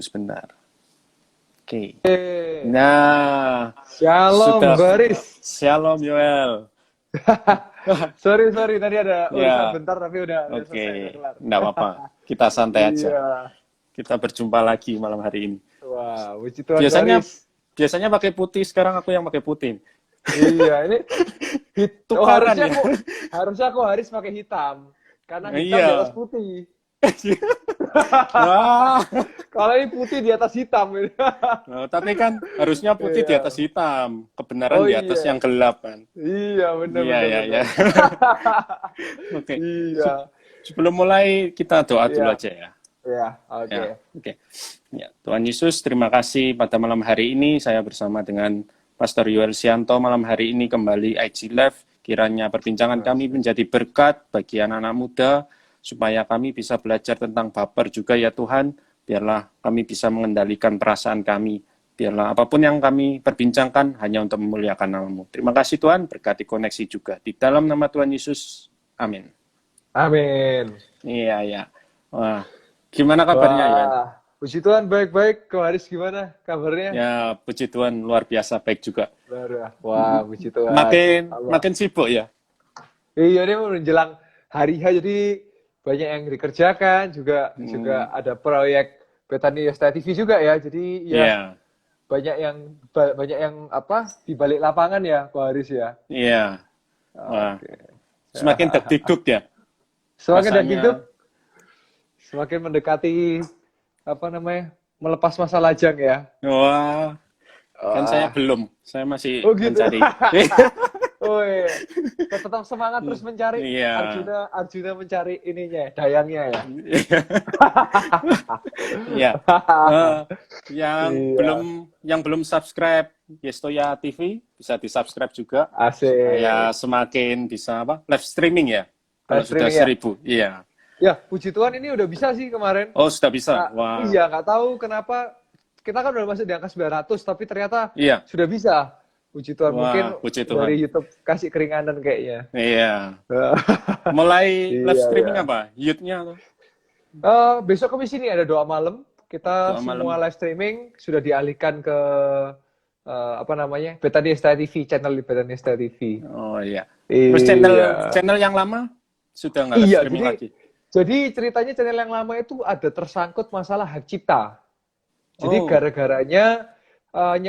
sebentar. Oke. Eh, Nah, Shalom, sudah. Baris. Shalom Yoel. Sorry, tadi ada urusan Ya, bentar tapi udah oke. selesai, udah kelar. Nggak apa-apa. Kita santai aja. Iya. Kita berjumpa lagi malam hari ini. Wah, puji Tuhan, Biasanya Baris. biasanya pakai putih, sekarang aku yang pakai putih. Iya, ini Tukaran harusnya ya. harusnya aku Haris pakai hitam. Karena hitam di atas Iya. putih. Wah. Kalau ini putih di atas hitam. Nah, tapi kan harusnya putih di Iya. atas hitam, kebenaran Oh di atas iya. yang gelap kan. Iya, benar Iya, benar ya, benar. ya. Oke. Iya. Sebelum mulai kita doa dulu Iya. aja ya. Iya, oke. Ya, oke. Ya, Tuhan Yesus, terima kasih pada malam hari ini saya bersama dengan Pastor Yoel Sianto malam hari ini kembali IG Live. Kiranya perbincangan kami menjadi berkat bagi anak-anak muda supaya kami bisa belajar tentang baper juga ya Tuhan. Biarlah kami bisa mengendalikan perasaan kami. Biarlah apapun yang kami perbincangkan hanya untuk memuliakan nama-Mu. Terima kasih Tuhan, berkati koneksi juga. Di dalam nama Tuhan Yesus, amin. Amin. Iya, ya. Wah, gimana kabarnya Yoel? Wah, puji Tuhan baik-baik. Kau Haris gimana kabarnya? Ya, puji Tuhan luar biasa baik juga. Wah, puji Tuhan. Makin sibuk ya. Iya, ini menjelang hari H jadi banyak yang dikerjakan juga ada proyek Betani Yesta TV juga ya. Jadi ya Iya. banyak yang apa di balik lapangan ya, Kau Haris ya. Iya. Wah, Oke. semakin deg-degduk ya. Semakin Rasanya. hidup, semakin mendekati apa namanya melepas masa lajang ya. Wah, kan saya belum. Saya masih Oh, gitu. mencari. Oh iya. Tetap semangat terus mencari. Iya. Arjuna mencari ininya, dayangnya ya. Iya. Yang Iya. belum subscribe Yestoya TV bisa di-subscribe juga. Asik. Supaya semakin bisa live streaming ya. Kalau Live sudah streaming 1000. Iya. Ya, puji Tuhan ini udah bisa sih kemarin. Oh, sudah bisa. Nah, Wah. iya, nggak tahu kenapa kita kan udah masuk di angka 900 tapi ternyata Iya. sudah bisa. Puji Tuhan. Wah, Mungkin puji Tuhan. dari YouTube kasih keringanan kayaknya. Iya. Mulai live Iya, streaming iya. apa? Youth-nya atau? Besok Kamis ini ada doa malam. Kita Doa semua malam. live streaming sudah dialihkan ke apa namanya? Betani Yesta TV, channel di Betani Yesta TV. Oh iya. Terus channel yang lama sudah nggak live Iya, streaming lagi? jadi ceritanya channel yang lama itu ada tersangkut masalah hak cipta. Jadi Oh. gara-garanya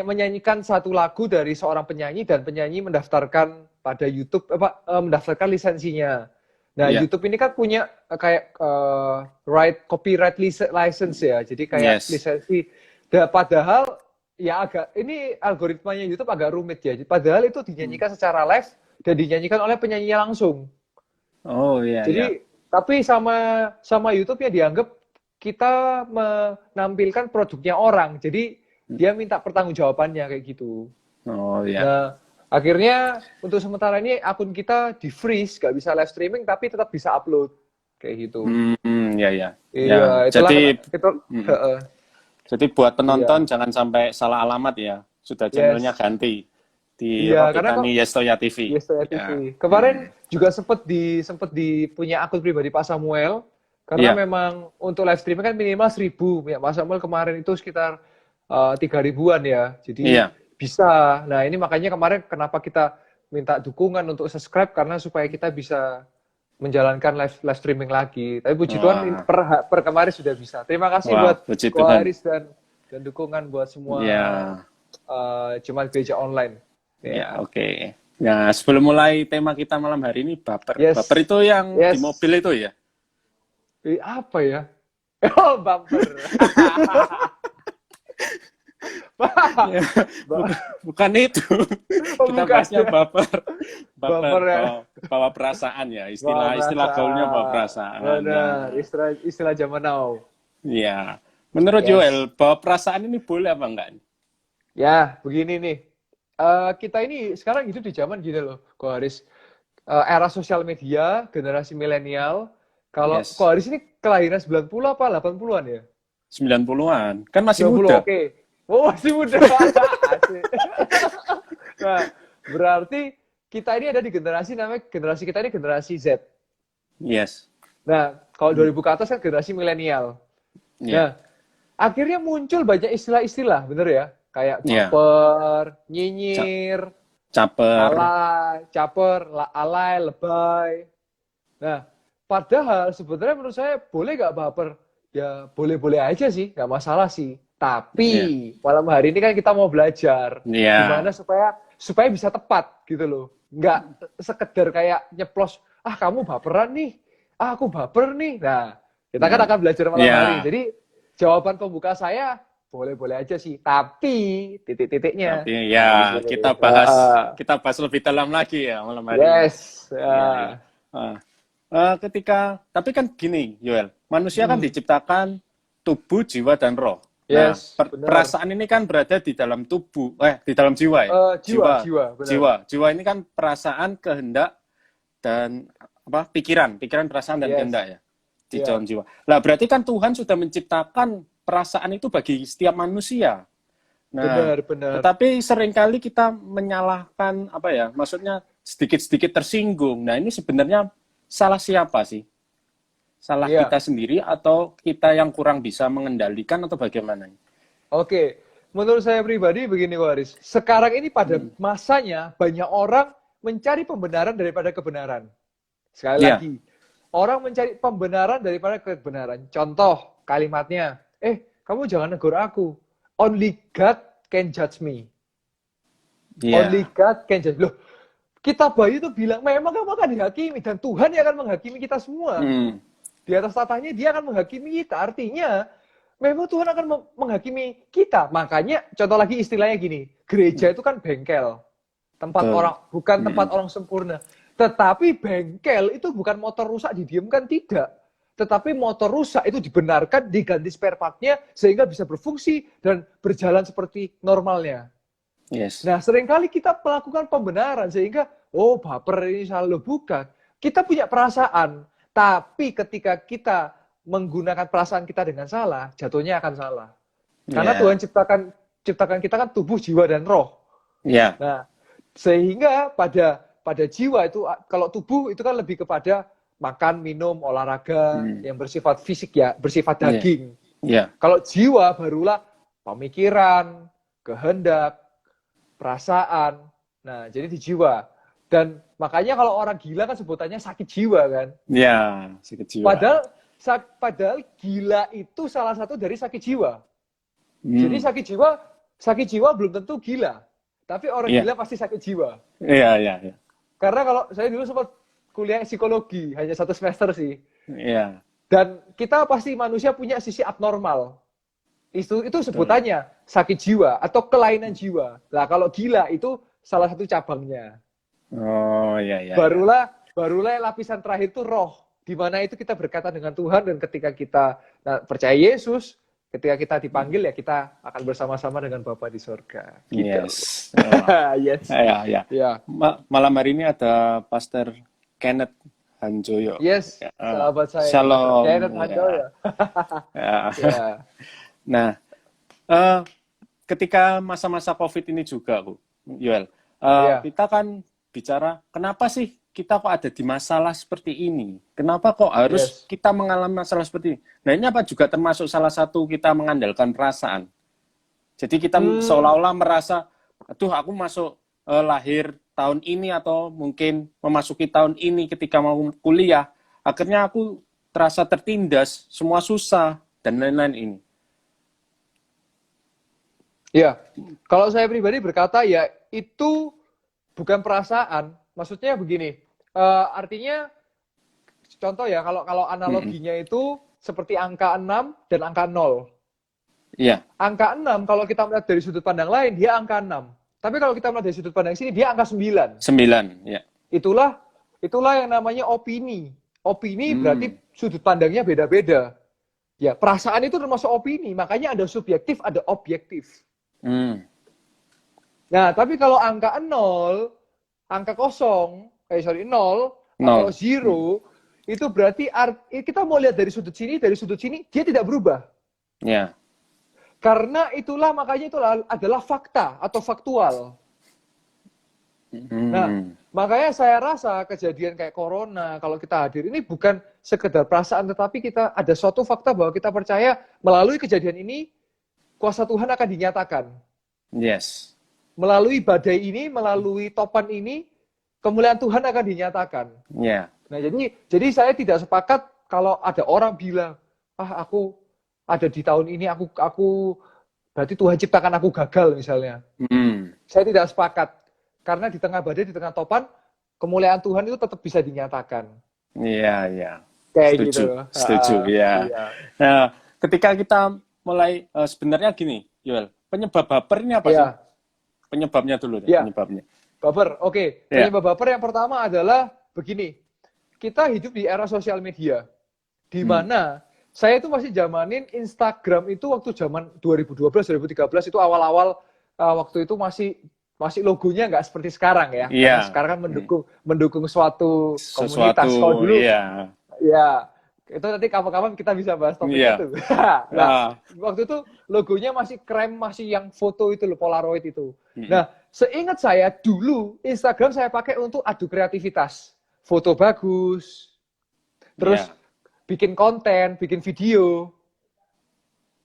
menyanyikan satu lagu dari seorang penyanyi dan penyanyi mendaftarkan pada YouTube mendaftarkan lisensinya. Nah, Iya. YouTube ini kan punya kayak copyright license ya. Jadi kayak Yes. lisensi. Padahal ya ini algoritmanya YouTube agak rumit ya. Padahal itu dinyanyikan secara live dan dinyanyikan oleh penyanyinya langsung. Oh iya. Jadi tapi sama YouTube-nya dianggap kita menampilkan produknya orang. Jadi dia minta pertanggungjawabannya kayak gitu. Oh iya. Nah, akhirnya untuk sementara ini akun kita di freeze, nggak bisa live streaming tapi tetap bisa upload kayak gitu. Iya. Iya, Jadi buat penonton jangan sampai salah alamat ya. Sudah channelnya ganti di Betani Yestoya TV. Yestoya TV. Kemarin juga sempat di punya akun pribadi Pak Samuel karena memang untuk live streaming kan minimal 1000. Ya, Pak Samuel kemarin itu sekitar 3000-an ya. Jadi bisa. Nah, ini makanya kemarin kenapa kita minta dukungan untuk subscribe karena supaya kita bisa menjalankan live streaming lagi. Tapi puji Tuhan per kemarin sudah bisa. Terima kasih buat Ko Haris dan dukungan buat semua jemaat gereja online. Ya, oke. Nah, sebelum mulai tema kita malam hari ini baper. Baper itu yang di mobil itu ya? Apa ya? Oh, bumper. Bukan itu. Kita bahasnya baper ya. Bawa perasaan ya. Istilah gaulnya bawa perasaan. Benar, istilah zaman now. Iya. Menurut Yoel, bawa perasaan ini boleh apa enggak? Ya, begini nih. Kita ini sekarang hidup di zaman gini loh, Ko Haris. Era sosial media, generasi milenial. Kalau Ko Haris ini kelahiran 90 apa 80-an ya? 90-an. Kan masih 90, muda. Oke. Oh, masih muda. Nah, berarti kita ini ada di generasi kita ini generasi Z. Yes. Nah, kalau 2000 ke atas kan generasi milenial. Nah, akhirnya muncul banyak istilah-istilah, bener ya? Kayak Ya, baper, ca- nyinyir, caper. alay, caper, alay, lebay. Nah, padahal sebenarnya menurut saya boleh nggak baper? Ya boleh-boleh aja sih, nggak masalah sih. Tapi Ya, malam hari ini kan kita mau belajar ya, gimana supaya supaya bisa tepat gitu loh. Nggak sekedar kayak nyeplos, ah kamu baperan nih, ah aku baper nih. Nah, kita kan ya, akan belajar malam hari. ya. Jadi jawaban pembuka saya boleh-boleh aja sih. Tapi titik-titiknya. Tapi Nah, di ya sini. kita bahas lebih dalam lagi ya malam hari ini. Yes. Ya, ya. Ah. Tapi kan gini, Yoel, manusia kan Hmm. diciptakan tubuh, jiwa, dan roh. Nah, Yes, benar. perasaan ini kan berada di dalam tubuh, di dalam jiwa ya. Jiwa, jiwa, benar. Jiwa ini kan perasaan, kehendak, dan pikiran, perasaan, dan Yes, kehendak ya. Di ya, dalam jiwa. Lah, berarti kan Tuhan sudah menciptakan perasaan itu bagi setiap manusia. Nah, benar, benar. tetapi seringkali kita menyalahkan maksudnya sedikit-sedikit tersinggung. Nah, ini sebenarnya salah siapa sih? Salah Iya. kita sendiri atau kita yang kurang bisa mengendalikan atau bagaimana? Oke. Menurut saya pribadi begini, Waris. Sekarang ini pada masanya banyak orang mencari pembenaran daripada kebenaran. Sekali Ya, lagi, orang mencari pembenaran daripada kebenaran. Contoh kalimatnya, kamu jangan negur aku. Only God can judge me. Only ya, God can judge. Loh, kita bayi itu bilang, memang kamu akan dihakimi. Dan Tuhan yang akan menghakimi kita semua. hmm, Di atas tatanya dia akan menghakimi kita. Artinya, memang Tuhan akan menghakimi kita. Makanya, contoh lagi istilahnya gini, gereja itu kan bengkel. Tempat betul. orang, bukan tempat orang sempurna. Tetapi bengkel itu bukan motor rusak didiamkan, tidak. Tetapi motor rusak itu dibenarkan, diganti spare part-nya, sehingga bisa berfungsi dan berjalan seperti normalnya. Yes. Nah, seringkali kita melakukan pembenaran, sehingga, oh baper ini salah, bukan. Kita punya perasaan, tapi ketika kita menggunakan perasaan kita dengan salah, jatuhnya akan salah. Karena Tuhan Ya, ciptakan kita kan tubuh, jiwa, dan roh. ya, Nah, sehingga pada jiwa itu, kalau tubuh itu kan lebih kepada makan, minum, olahraga yang bersifat fisik ya, bersifat ya, daging. ya, Kalau jiwa barulah pemikiran, kehendak, perasaan. Nah, jadi di jiwa. Dan makanya kalau orang gila kan sebutannya sakit jiwa kan. ya, sakit jiwa. Padahal gila itu salah satu dari sakit jiwa. Jadi Hmm, sakit jiwa belum tentu gila. Tapi orang ya, gila pasti sakit jiwa. ya, ya, ya, Karena kalau saya dulu sempat kuliah psikologi, hanya 1 semester sih. ya, Dan kita pasti manusia punya sisi abnormal. Itu betul. sebutannya sakit jiwa atau kelainan jiwa. Nah, kalau gila itu salah satu cabangnya. Oh, ya, ya, ya. Barulah lapisan terakhir itu roh. Di mana itu kita berkaitan dengan Tuhan, dan ketika kita percaya Yesus, ketika kita dipanggil ya kita akan bersama-sama dengan Bapa di surga. Gitu. Yes. Oh. Yes. Ya, ya. Ya. Malam hari ini ada Pastor Kenneth Hanjoyo. Yes, Ya, sahabat saya. Shalom. Kenneth Handel ya. Ya. Ya. Nah, ketika masa-masa COVID ini juga, Bu, Yoel, Ya. kita kan bicara, kenapa sih kita kok ada di masalah seperti ini? Kenapa kok harus Yes. kita mengalami masalah seperti ini? Nah, ini apa juga termasuk salah satu kita mengandalkan perasaan? Jadi kita seolah-olah merasa, aduh aku masuk lahir tahun ini atau mungkin memasuki tahun ini ketika mau kuliah, akhirnya aku terasa tertindas, semua susah, dan lain-lain ini. Ya, kalau saya pribadi berkata ya itu bukan perasaan. Maksudnya begini, artinya contoh ya kalau analoginya itu seperti angka 6 dan angka 0. Iya, Angka 6 kalau kita melihat dari sudut pandang lain dia angka 6. Tapi kalau kita melihat dari sudut pandang sini dia angka 9. 9, ya. Itulah yang namanya opini. Opini berarti sudut pandangnya beda-beda. Ya, perasaan itu termasuk opini, makanya ada subjektif, ada objektif. Nah, tapi kalau angka 0, angka kosong, 0 atau 0, itu berarti kita mau lihat dari sudut sini, dia tidak berubah. Ya. Karena itulah, makanya itu adalah fakta atau faktual. Nah, makanya saya rasa kejadian kayak corona, kalau kita hadir ini bukan sekedar perasaan, tetapi kita ada suatu fakta bahwa kita percaya melalui kejadian ini kuasa Tuhan akan dinyatakan. Yes. Melalui badai ini, melalui topan ini, kemuliaan Tuhan akan dinyatakan. Ya. Nah, jadi saya tidak sepakat kalau ada orang bilang, aku ada di tahun ini, aku berarti Tuhan ciptakan aku gagal misalnya. Saya tidak sepakat. Karena di tengah badai, di tengah topan, kemuliaan Tuhan itu tetap bisa dinyatakan. Iya, iya. Kayak Setuju, gitu. setuju, ya. Iya. Nah, ketika kita mulai, sebenarnya gini, Yoel, penyebab baper ini apa sih? Iya. Penyebabnya dulu deh, Iya. penyebabnya. Baper, oke. Iya. Penyebab baper yang pertama adalah begini. Kita hidup di era sosial media. Di mana saya itu masih zamanin Instagram itu waktu zaman 2012, 2013 itu awal-awal waktu itu masih logonya nggak seperti sekarang ya. Iya. Karena sekarang kan mendukung suatu komunitas. Kalau dulu, iya. ya itu nanti kapan-kapan kita bisa bahas topik Iya. itu. Nah, waktu itu logonya masih krem, masih yang foto itu loh, Polaroid itu. Nah, seingat saya dulu Instagram saya pakai untuk adu kreativitas. Foto bagus, terus bikin konten, bikin video.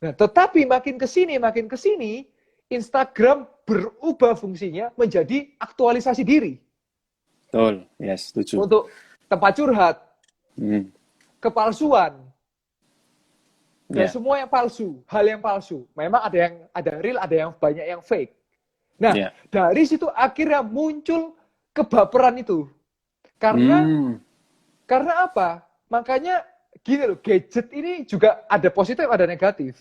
Nah, tetapi makin kesini, Instagram berubah fungsinya menjadi aktualisasi diri. Betul, yes, setuju. Untuk tempat curhat, kepalsuan, dan semua yang palsu, hal yang palsu. Memang ada real, ada yang banyak yang fake. Nah, dari situ akhirnya muncul kebaperan itu. Karena apa? Makanya gini loh, gadget ini juga ada positif, ada negatif.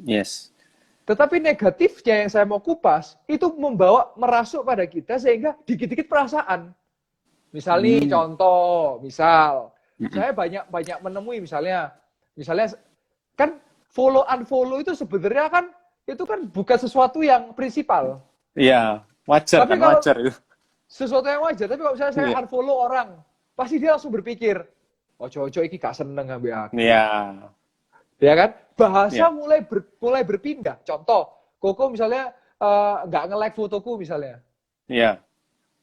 Yes. Tetapi negatifnya yang saya mau kupas, itu merasuk pada kita sehingga dikit-dikit perasaan. Misalnya contoh, saya banyak menemui misalnya kan follow unfollow itu sebenarnya kan itu kan bukan sesuatu yang prinsipal. Iya, wajar. Tapi kan wajar itu. Sesuatu yang wajar, tapi kalau misalnya saya unfollow orang, pasti dia langsung berpikir, ojo-ojo iki gak seneng ambek aku. Iya. Ya kan? Bahasa mulai berpindah. Contoh, Koko misalnya nggak nge-like fotoku misalnya. Iya.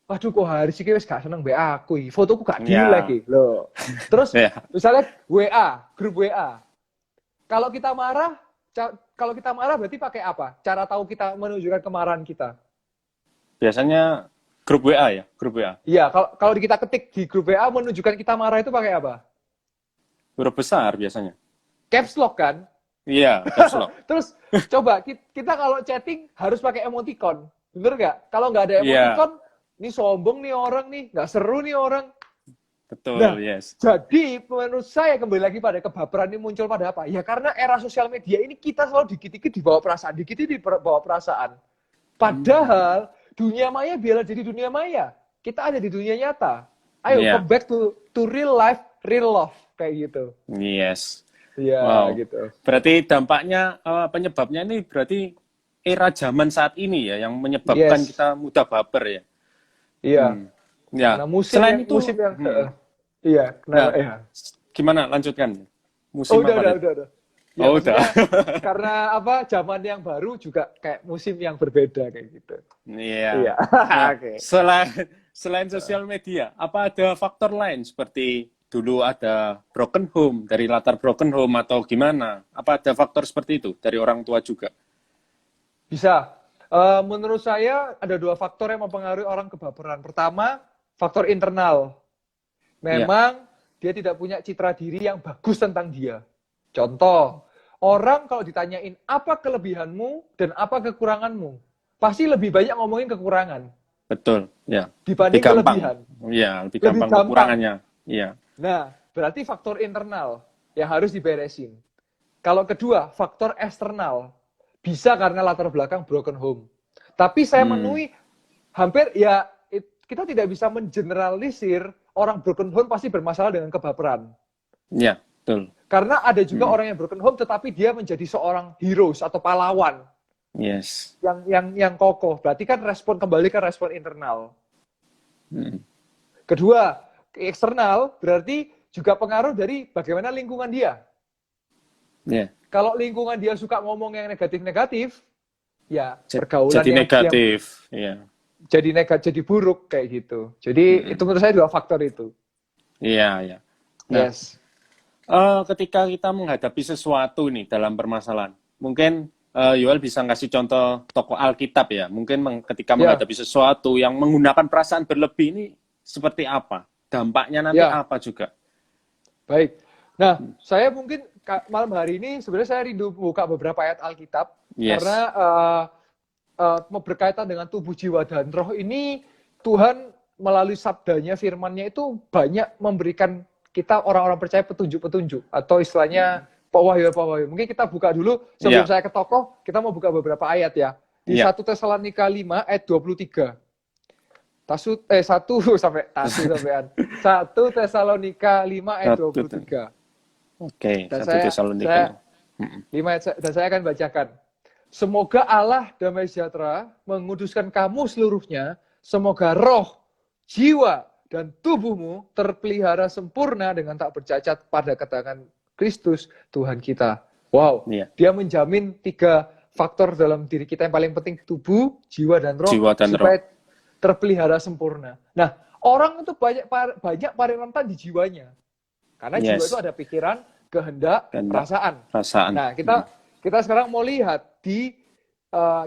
Waduh, kok hari ini wis gak seneng mbak aku, fotoku gak di-like loh. Terus misalnya grup WA. Kalau kita marah berarti pakai apa? Cara tahu kita menunjukkan kemarahan kita. Biasanya grup WA ya, grup WA. Iya, kalau kita ketik di grup WA menunjukkan kita marah itu pakai apa? Huruf besar biasanya. Caps lock kan? Iya, caps lock. Terus coba kita kalau chatting harus pakai emoticon, bener nggak? Kalau nggak ada emoticon, ini sombong nih orang nih, nggak seru nih orang. Betul, yes. Jadi menurut saya kembali lagi pada kebaperan ini muncul pada apa? Ya karena era sosial media ini kita selalu dikit-dikit dibawa perasaan. Padahal dunia maya biarlah jadi dunia maya. Kita ada di dunia nyata. Ayo come back to real life, real love kayak gitu. Yes. Iya, gitu. Berarti dampaknya, penyebabnya ini berarti era zaman saat ini ya, yang menyebabkan kita mudah baper ya. Iya. Ya. Nah, musim yang gimana lanjutkan? Musim udah. Ya, udah. Karena apa? Zaman yang baru juga kayak musim yang berbeda kayak gitu. Iya. Nah, okay. Selain sosial media, apa ada faktor lain seperti dulu ada broken home, dari latar broken home atau gimana? Apa ada faktor seperti itu dari orang tua juga? Bisa. Menurut saya ada dua faktor yang mempengaruhi orang kebaperan. Pertama, faktor internal. Memang dia tidak punya citra diri yang bagus tentang dia. Contoh, orang kalau ditanyain apa kelebihanmu dan apa kekuranganmu, pasti lebih banyak ngomongin kekurangan. Betul, ya. Dibanding kelebihan. Iya, lebih gampang kekurangannya. Iya. Nah, berarti faktor internal yang harus diberesin. Kalau kedua, faktor eksternal. Bisa karena latar belakang broken home. Tapi saya menemui hampir kita tidak bisa mengeneralisir orang broken home pasti bermasalah dengan kebaperan. Iya, betul. Karena ada juga orang yang broken home tetapi dia menjadi seorang heroes atau pahlawan. Yes. Yang kokoh. Berarti kan kembali ke respon internal. Kedua, eksternal berarti juga pengaruh dari bagaimana lingkungan dia. Kalau lingkungan dia suka ngomong yang negatif-negatif, ya pergaulan jadi negatif. Jadi buruk kayak gitu. Jadi itu menurut saya dua faktor itu. Iya. Nah, Yes. ketika kita menghadapi sesuatu nih dalam permasalahan, mungkin Yoel bisa ngasih contoh tokoh Alkitab ya. Mungkin ketika Ya, menghadapi sesuatu yang menggunakan perasaan berlebih ini seperti apa? Dampaknya nanti ya, apa juga? baik. Nah, saya mungkin malam hari ini sebenarnya saya rindu buka beberapa ayat Alkitab karena Yes. berkaitan dengan tubuh, jiwa, dan roh ini Tuhan melalui sabdanya, firmannya itu banyak memberikan kita orang-orang percaya petunjuk-petunjuk atau istilahnya Pak Wahyu. Mungkin kita buka dulu sebelum Ya, saya ke tokoh, kita mau buka beberapa ayat ya. Di ya. 1 Tesalonika 5 ayat 23. 1 Tesalonika 5 ayat Satu, 23. oke, Dan 1 Tesalonika. saya 5 ayat, dan saya akan bacakan. Semoga Allah damai sejahtera menguduskan kamu seluruhnya. Semoga roh, jiwa, dan tubuhmu terpelihara sempurna dengan tak bercacat pada kedatangan Kristus Tuhan kita. Wow, Iya. dia menjamin 3 faktor dalam diri kita yang paling penting, tubuh, jiwa, dan roh, Jiwa dan supaya terpelihara sempurna. Nah, orang itu banyak paling rentan di jiwanya. Karena jiwa Yes. itu ada pikiran, kehendak, perasaan. Perasaan. Nah, kita sekarang mau lihat di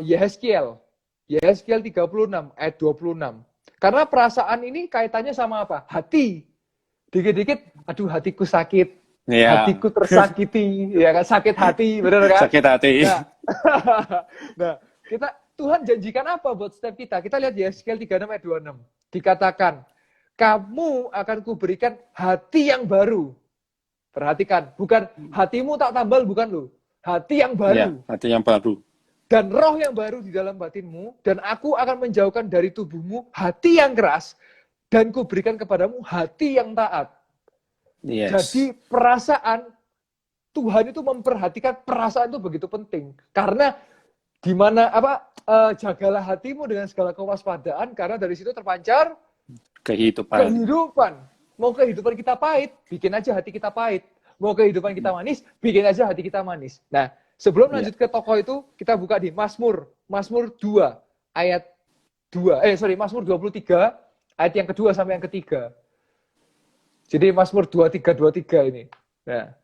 Yehezkiel 36 ayat 26. Karena perasaan ini kaitannya sama apa? Hati. Dikit-dikit, aduh hatiku sakit, Ya. hatiku tersakiti, ya kan, sakit hati, benar kan? Sakit hati. Nah, nah, Tuhan janjikan apa buat setiap kita? Kita lihat Yehezkiel 36 ayat 26. Dikatakan, kamu akan kuberikan hati yang baru. Perhatikan, bukan hatimu tak tambal, bukan loh. Hati yang baru. Ya, hati yang baru. Dan roh yang baru di dalam batinmu, dan aku akan menjauhkan dari tubuhmu hati yang keras, dan kuberikan kepadamu hati yang taat. Yes. Jadi perasaan, Tuhan itu memperhatikan perasaan itu begitu penting. Karena jagalah hatimu dengan segala kewaspadaan, karena dari situ terpancar kehidupan. Mau kehidupan kita pahit, bikin aja hati kita pahit. Mau kehidupan kita manis, bikin aja hati kita manis. Nah, sebelum lanjut ke tokoh itu, kita buka di Mazmur 2 ayat 2. Mazmur 23 ayat yang kedua sampai yang ketiga. Jadi Mazmur 23 ini. Nah,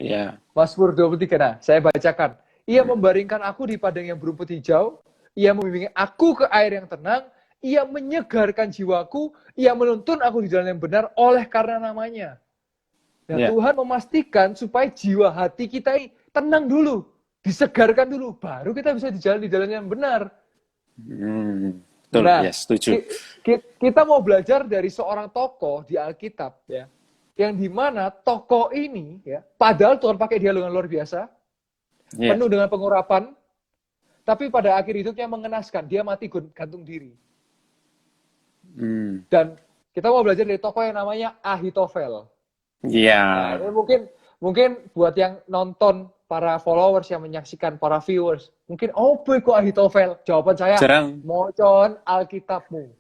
ya. Mazmur 23. Nah, saya bacakan. Ia membaringkan aku di padang yang berumput hijau. Ia membimbing aku ke air yang tenang. Ia menyegarkan jiwaku, ia menuntun aku di jalan yang benar oleh karena namanya. Nah, Tuhan memastikan supaya jiwa hati kita ini tenang dulu, disegarkan dulu, baru kita bisa di jalan yang benar. Betul, nah, yes, setuju. Kita mau belajar dari seorang tokoh di Alkitab, ya, yang dimana tokoh ini, ya, padahal Tuhan pakai dia dengan luar biasa, penuh dengan pengurapan, tapi pada akhir hidupnya mengenaskan, dia mati gantung diri. Dan kita mau belajar dari tokoh yang namanya Ahitofel. Iya. Nah, mungkin buat yang nonton, para followers yang menyaksikan, para viewers, mungkin kok Ahitofel? Jawaban saya, mocon Alkitabmu.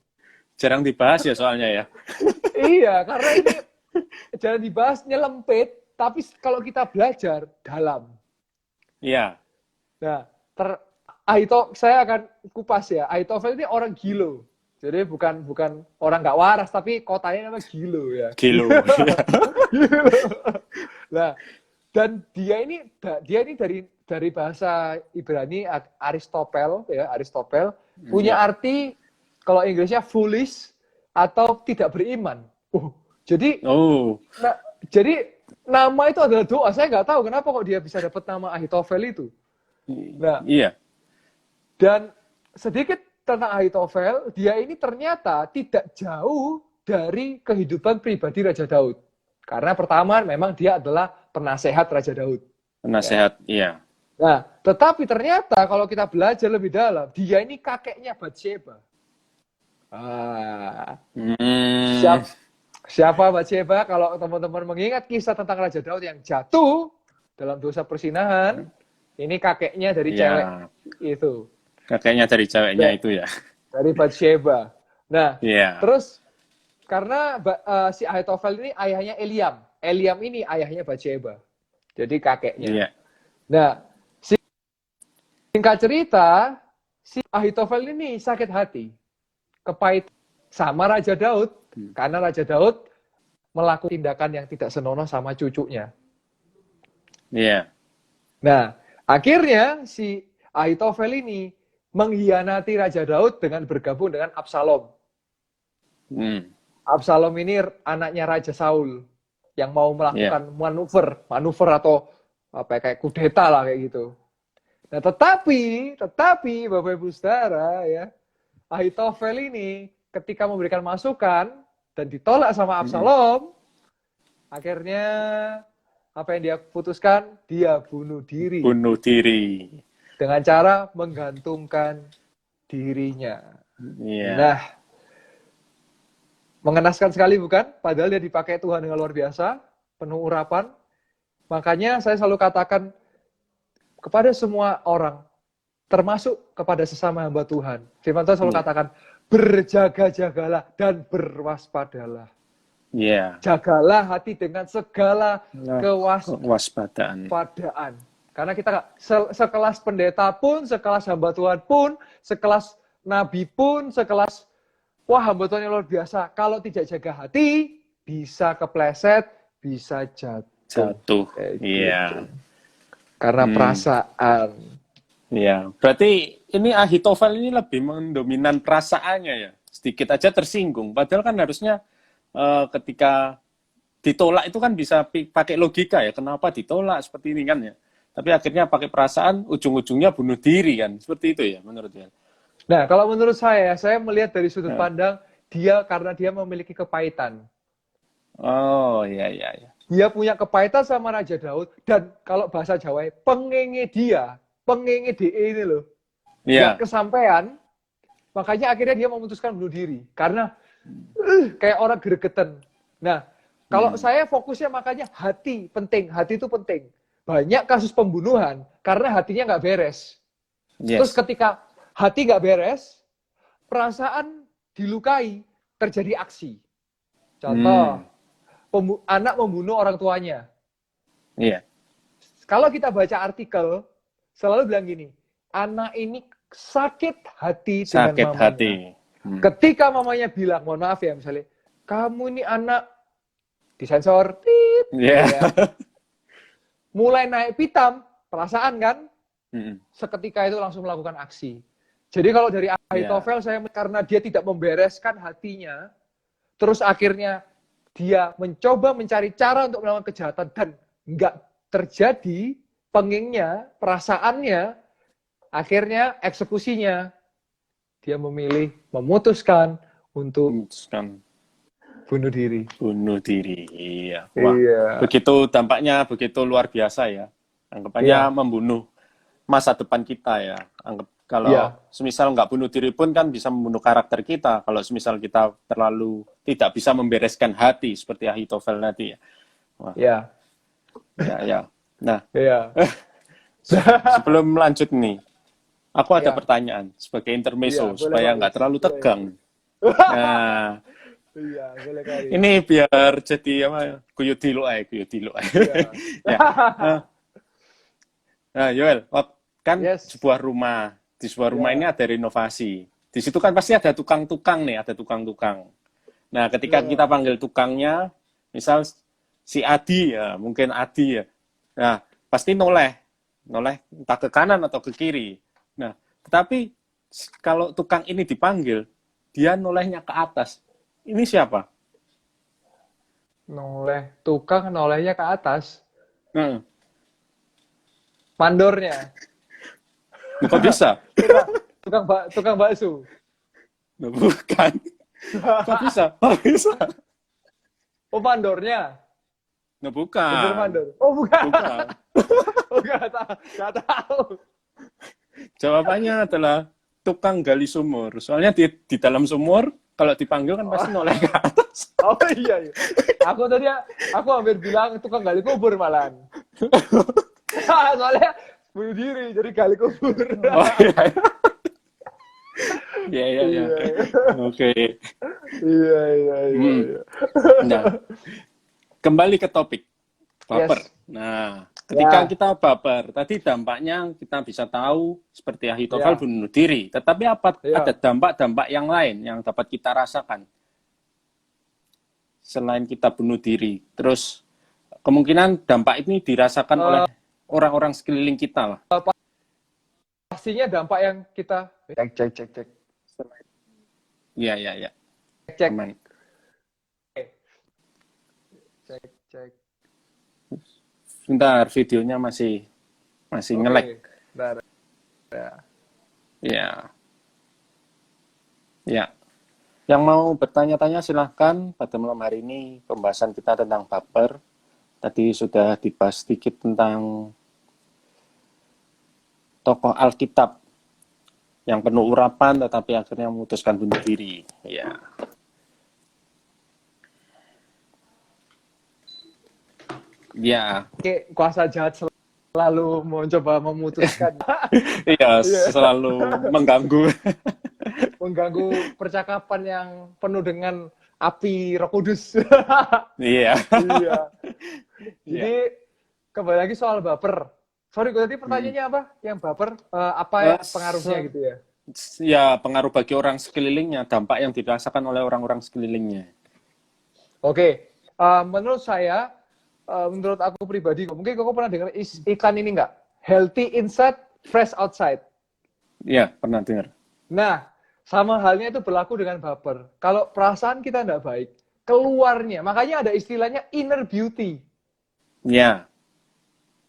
Jarang dibahas ya soalnya ya. Iya, karena ini jarang dibahas, nyelempit, tapi kalau kita belajar dalam. Iya. Nah, saya akan kupas ya. Ahitofel ini orang Gilo. Jadi bukan orang nggak waras, tapi kotanya namanya Gilo ya. Gilo. Nah, dan dia ini dari bahasa Ibrani Aristopel ya, Aristopel punya arti kalau Inggrisnya foolish atau tidak beriman. Jadi nama itu adalah doa. Saya nggak tahu kenapa kok dia bisa dapat nama Ahitofel itu. Nah, iya. Dan sedikit tentang Ahitofel, dia ini ternyata tidak jauh dari kehidupan pribadi Raja Daud. Karena pertama memang dia adalah penasehat Raja Daud. Penasehat, ya. Nah, tetapi ternyata kalau kita belajar lebih dalam, dia ini kakeknya Batsheba. Siapa Batsheba? Kalau teman-teman mengingat kisah tentang Raja Daud yang jatuh dalam dosa persinahan, ini kakeknya dari cewek itu. Kakeknya dari ceweknya itu ya. Dari Batsheba. Nah, terus karena si Ahitofel ini ayahnya Eliam. Eliam ini ayahnya Batsheba. Jadi kakeknya. Iya. Nah, singkat cerita, si Ahitofel ini sakit hati. Kepait sama Raja Daud. Karena Raja Daud melakukan tindakan yang tidak senonoh sama cucunya. Iya. Nah, akhirnya si Ahitofel ini mengkhianati Raja Daud dengan bergabung dengan Absalom. Absalom ini anaknya Raja Saul yang mau melakukan manuver atau apa kayak kudeta lah kayak gitu. Nah, tetapi Bapak Ibu Saudara ya, Ahitofel ini ketika memberikan masukan dan ditolak sama Absalom, akhirnya apa yang dia putuskan? Dia bunuh diri. Bunuh diri. Dengan cara menggantungkan dirinya. Iya. Nah, mengenaskan sekali bukan? Padahal dia dipakai Tuhan dengan luar biasa, penuh urapan. Makanya saya selalu katakan kepada semua orang, termasuk kepada sesama hamba Tuhan. Firman Tuhan selalu katakan, berjaga-jagalah dan berwaspadalah. Iya. Jagalah hati dengan segala kewaspadaan. Karena kita sekelas pendeta pun, sekelas hamba Tuhan pun, sekelas nabi pun, sekelas hamba Tuhan yang luar biasa. Kalau tidak jaga hati, bisa kepleset, bisa jatuh. Iya. Gitu. Karena perasaan. Iya. Berarti ini Ahitofel ini lebih mendominan perasaannya ya. Sedikit aja tersinggung. Padahal kan harusnya ketika ditolak itu kan bisa pakai logika ya. Kenapa ditolak seperti ini kan ya. Tapi akhirnya pakai perasaan, ujung-ujungnya bunuh diri kan. Seperti itu ya menurut dia. Nah, kalau menurut saya melihat dari sudut pandang dia karena dia memiliki kepahitan. Oh, iya. Dia punya kepahitan sama Raja Daud dan kalau bahasa Jawa, pengenge DE ini loh. Iya. Nggak kesampaian, makanya akhirnya dia memutuskan bunuh diri. Karena kayak orang gregetan. Nah, kalau saya fokusnya makanya hati penting. Hati itu penting. Banyak kasus pembunuhan karena hatinya nggak beres. Yes. Terus ketika hati nggak beres, perasaan dilukai, terjadi aksi. Contoh, anak membunuh orang tuanya. Iya. Kalau kita baca artikel, selalu bilang gini, anak ini sakit hati dengan mamanya. Ketika mamanya bilang, mohon maaf ya misalnya, kamu ini anak disensor, ya. Mulai naik pitam, perasaan kan, seketika itu langsung melakukan aksi. Jadi kalau dari Ahitofel, saya karena dia tidak membereskan hatinya, terus akhirnya dia mencoba mencari cara untuk melakukan kejahatan dan nggak terjadi pengingnya, perasaannya, akhirnya eksekusinya. Dia memilih, memutuskan untuk bunuh diri. Bunuh diri, iya. Wah, begitu dampaknya begitu luar biasa ya. Anggapannya membunuh masa depan kita ya. Anggap kalau semisal nggak bunuh diri pun kan bisa membunuh karakter kita. Kalau semisal kita terlalu tidak bisa membereskan hati seperti Ahitofel tadi ya. Wah. Ya. Nah, sebelum lanjut nih, aku ada pertanyaan sebagai intermezzo supaya nggak terlalu tegang. Nah, boleh kali. Ini biar jadi apa? Guyu dilo ae. Ya. Nah, Yoel, kan sebuah rumah. Di sebuah rumah ini ada renovasi. Di situ kan pasti ada tukang-tukang nih, ada tukang-tukang. Nah, ketika kita panggil tukangnya, misal si Adi ya, mungkin Adi ya. Nah, pasti noleh entah ke kanan atau ke kiri. Nah, tetapi kalau tukang ini dipanggil, dia nolehnya ke atas. Ini siapa? Tukang nolehnya ke atas. Mandornya. Kok bisa? Tukang bakso. Bukan. Kok bisa? Oh, mandornya. Bukan. Mandor. Oh, bukan. Nggak tahu. Jawabannya adalah tukang gali sumur. Soalnya di dalam sumur, kalau dipanggil kan pasti noleh ke atas. Oh iya. Aku hampir bilang tukang gali kubur malahan. Soalnya bunuh diri, jadi gali kubur. Oh iya. Iya. Oke. Iya. Nah, kembali ke topik baper. Nah, ketika kita baper, tadi dampaknya kita bisa tahu seperti Ahitofel bunuh diri. Tetapi ada dampak-dampak yang lain yang dapat kita rasakan? selain kita bunuh diri. Terus kemungkinan dampak ini dirasakan oleh orang-orang sekeliling kita lah. Pastinya dampak yang kita cek. Iya, iya, iya. Cek. Aman. Cek. Sebentar, videonya masih nge-lag. Bentar. Ya. Ya. Ya. Yang mau bertanya-tanya silahkan. Pada malam hari ini pembahasan kita tentang baper. Tadi sudah dibahas sedikit tentang tokoh Alkitab yang penuh urapan tetapi akhirnya memutuskan bunuh diri. Ya. Ya. Oke, kuasa jahat selalu mencoba memutuskan. Iya, selalu mengganggu. Mengganggu percakapan yang penuh dengan api Roh Kudus. Iya. Iya. Jadi kembali lagi soal baper. Sorry, tadi pertanyaannya apa? Yang baper apa ya pengaruhnya gitu ya? Ya, pengaruh bagi orang sekelilingnya, dampak yang dirasakan oleh orang-orang sekelilingnya. Oke, menurut saya, menurut aku pribadi, mungkin kau pernah dengar iklan ini nggak? Healthy inside, fresh outside. Iya, pernah dengar. Nah, sama halnya itu berlaku dengan baper. Kalau perasaan kita nggak baik, keluarnya, makanya ada istilahnya inner beauty. Ya.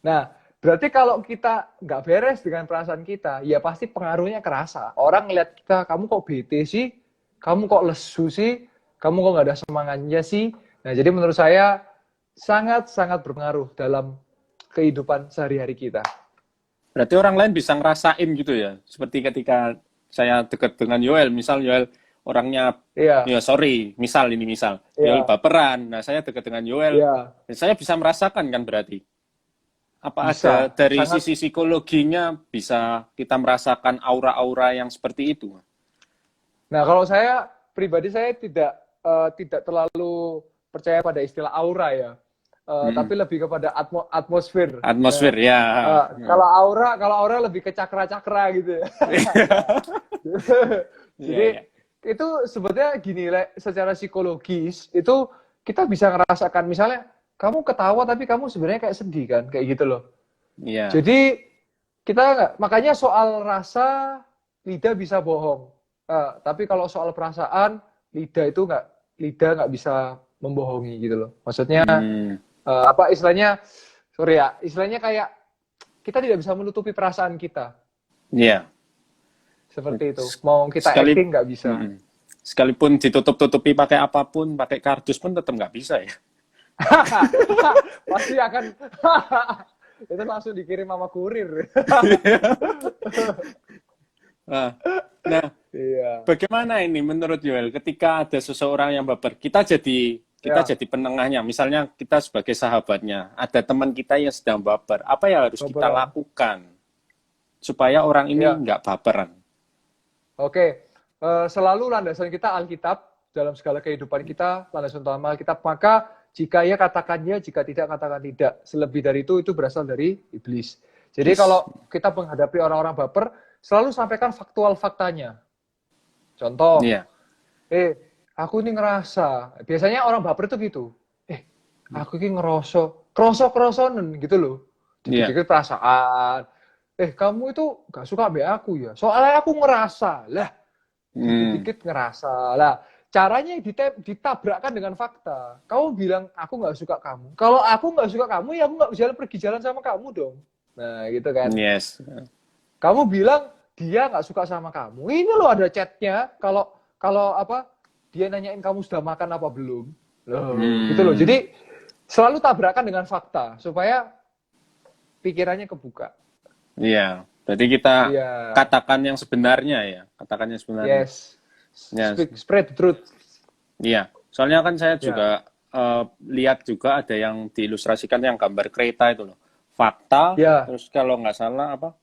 Nah, berarti kalau kita nggak beres dengan perasaan kita, ya pasti pengaruhnya kerasa. Orang ngeliat kita, kamu kok bete sih? Kamu kok lesu sih? Kamu kok nggak ada semangatnya sih? Nah, jadi menurut saya sangat-sangat berpengaruh dalam kehidupan sehari-hari kita. Berarti orang lain bisa ngerasain gitu ya? Seperti ketika saya dekat dengan Yoel, misal Yoel orangnya, Iya. ya sorry, misal. Yoel baperan, nah saya dekat dengan Yoel, saya bisa merasakan kan berarti? Apa Bisa, ada dari sangat. sisi psikologinya bisa kita merasakan aura-aura yang seperti itu? Nah, kalau saya pribadi saya tidak terlalu percaya pada istilah aura ya, tapi lebih kepada atmosfer. Atmosfer ya. Kalau aura lebih ke cakra-cakra gitu ya. Jadi itu sebetulnya gini, secara psikologis itu kita bisa ngerasakan, misalnya kamu ketawa tapi kamu sebenarnya kayak sedih kan, kayak gitu loh. Iya. Jadi kita makanya soal rasa lidah bisa bohong, tapi kalau soal perasaan lidah nggak bisa membohongi gitu loh. Maksudnya apa istilahnya? Sorry ya, istilahnya kayak kita tidak bisa menutupi perasaan kita. Iya. Seperti itu. Mau kita acting nggak bisa. Sekalipun ditutup-tutupi pakai apapun, pakai kardus pun tetap nggak bisa ya. Pasti akan itu langsung dikirim sama kurir. Nah, iya. Bagaimana ini menurut Yoel ketika ada seseorang yang baper, kita jadi penengahnya, misalnya kita sebagai sahabatnya, ada teman kita yang sedang baper, apa yang harus kita lakukan supaya orang ini nggak baperan? Oke, selalu landasan kita Alkitab dalam segala kehidupan kita, landasan utama Alkitab, maka jika ya katakan ya, jika tidak katakan tidak. Selebih dari itu berasal dari iblis. Jadi kalau kita menghadapi orang-orang baper, selalu sampaikan faktual faktanya. Contoh, aku ini ngerasa, biasanya orang baper itu gitu, aku ini kroso-krosonen gitu loh. Dikit-dikit perasaan, kamu itu gak suka sama aku ya, soalnya aku ngerasa, lah, dikit-dikit ngerasa, lah. Caranya ditabrakkan dengan fakta. Kamu bilang, aku nggak suka kamu. Kalau aku nggak suka kamu, ya aku nggak pergi jalan sama kamu dong. Nah, gitu kan. Yes. Kamu bilang, dia nggak suka sama kamu. Ini loh ada chatnya. Kalau apa, dia nanyain kamu sudah makan apa belum. Loh, gitu loh. Jadi, selalu tabrakan dengan fakta. Supaya pikirannya kebuka. Iya. Berarti kita katakan yang sebenarnya ya. Katakan yang sebenarnya. Yes. Spread the truth. Iya, soalnya kan saya juga lihat juga ada yang diilustrasikan yang gambar kereta itu loh. Fakta, terus kalau nggak salah apa?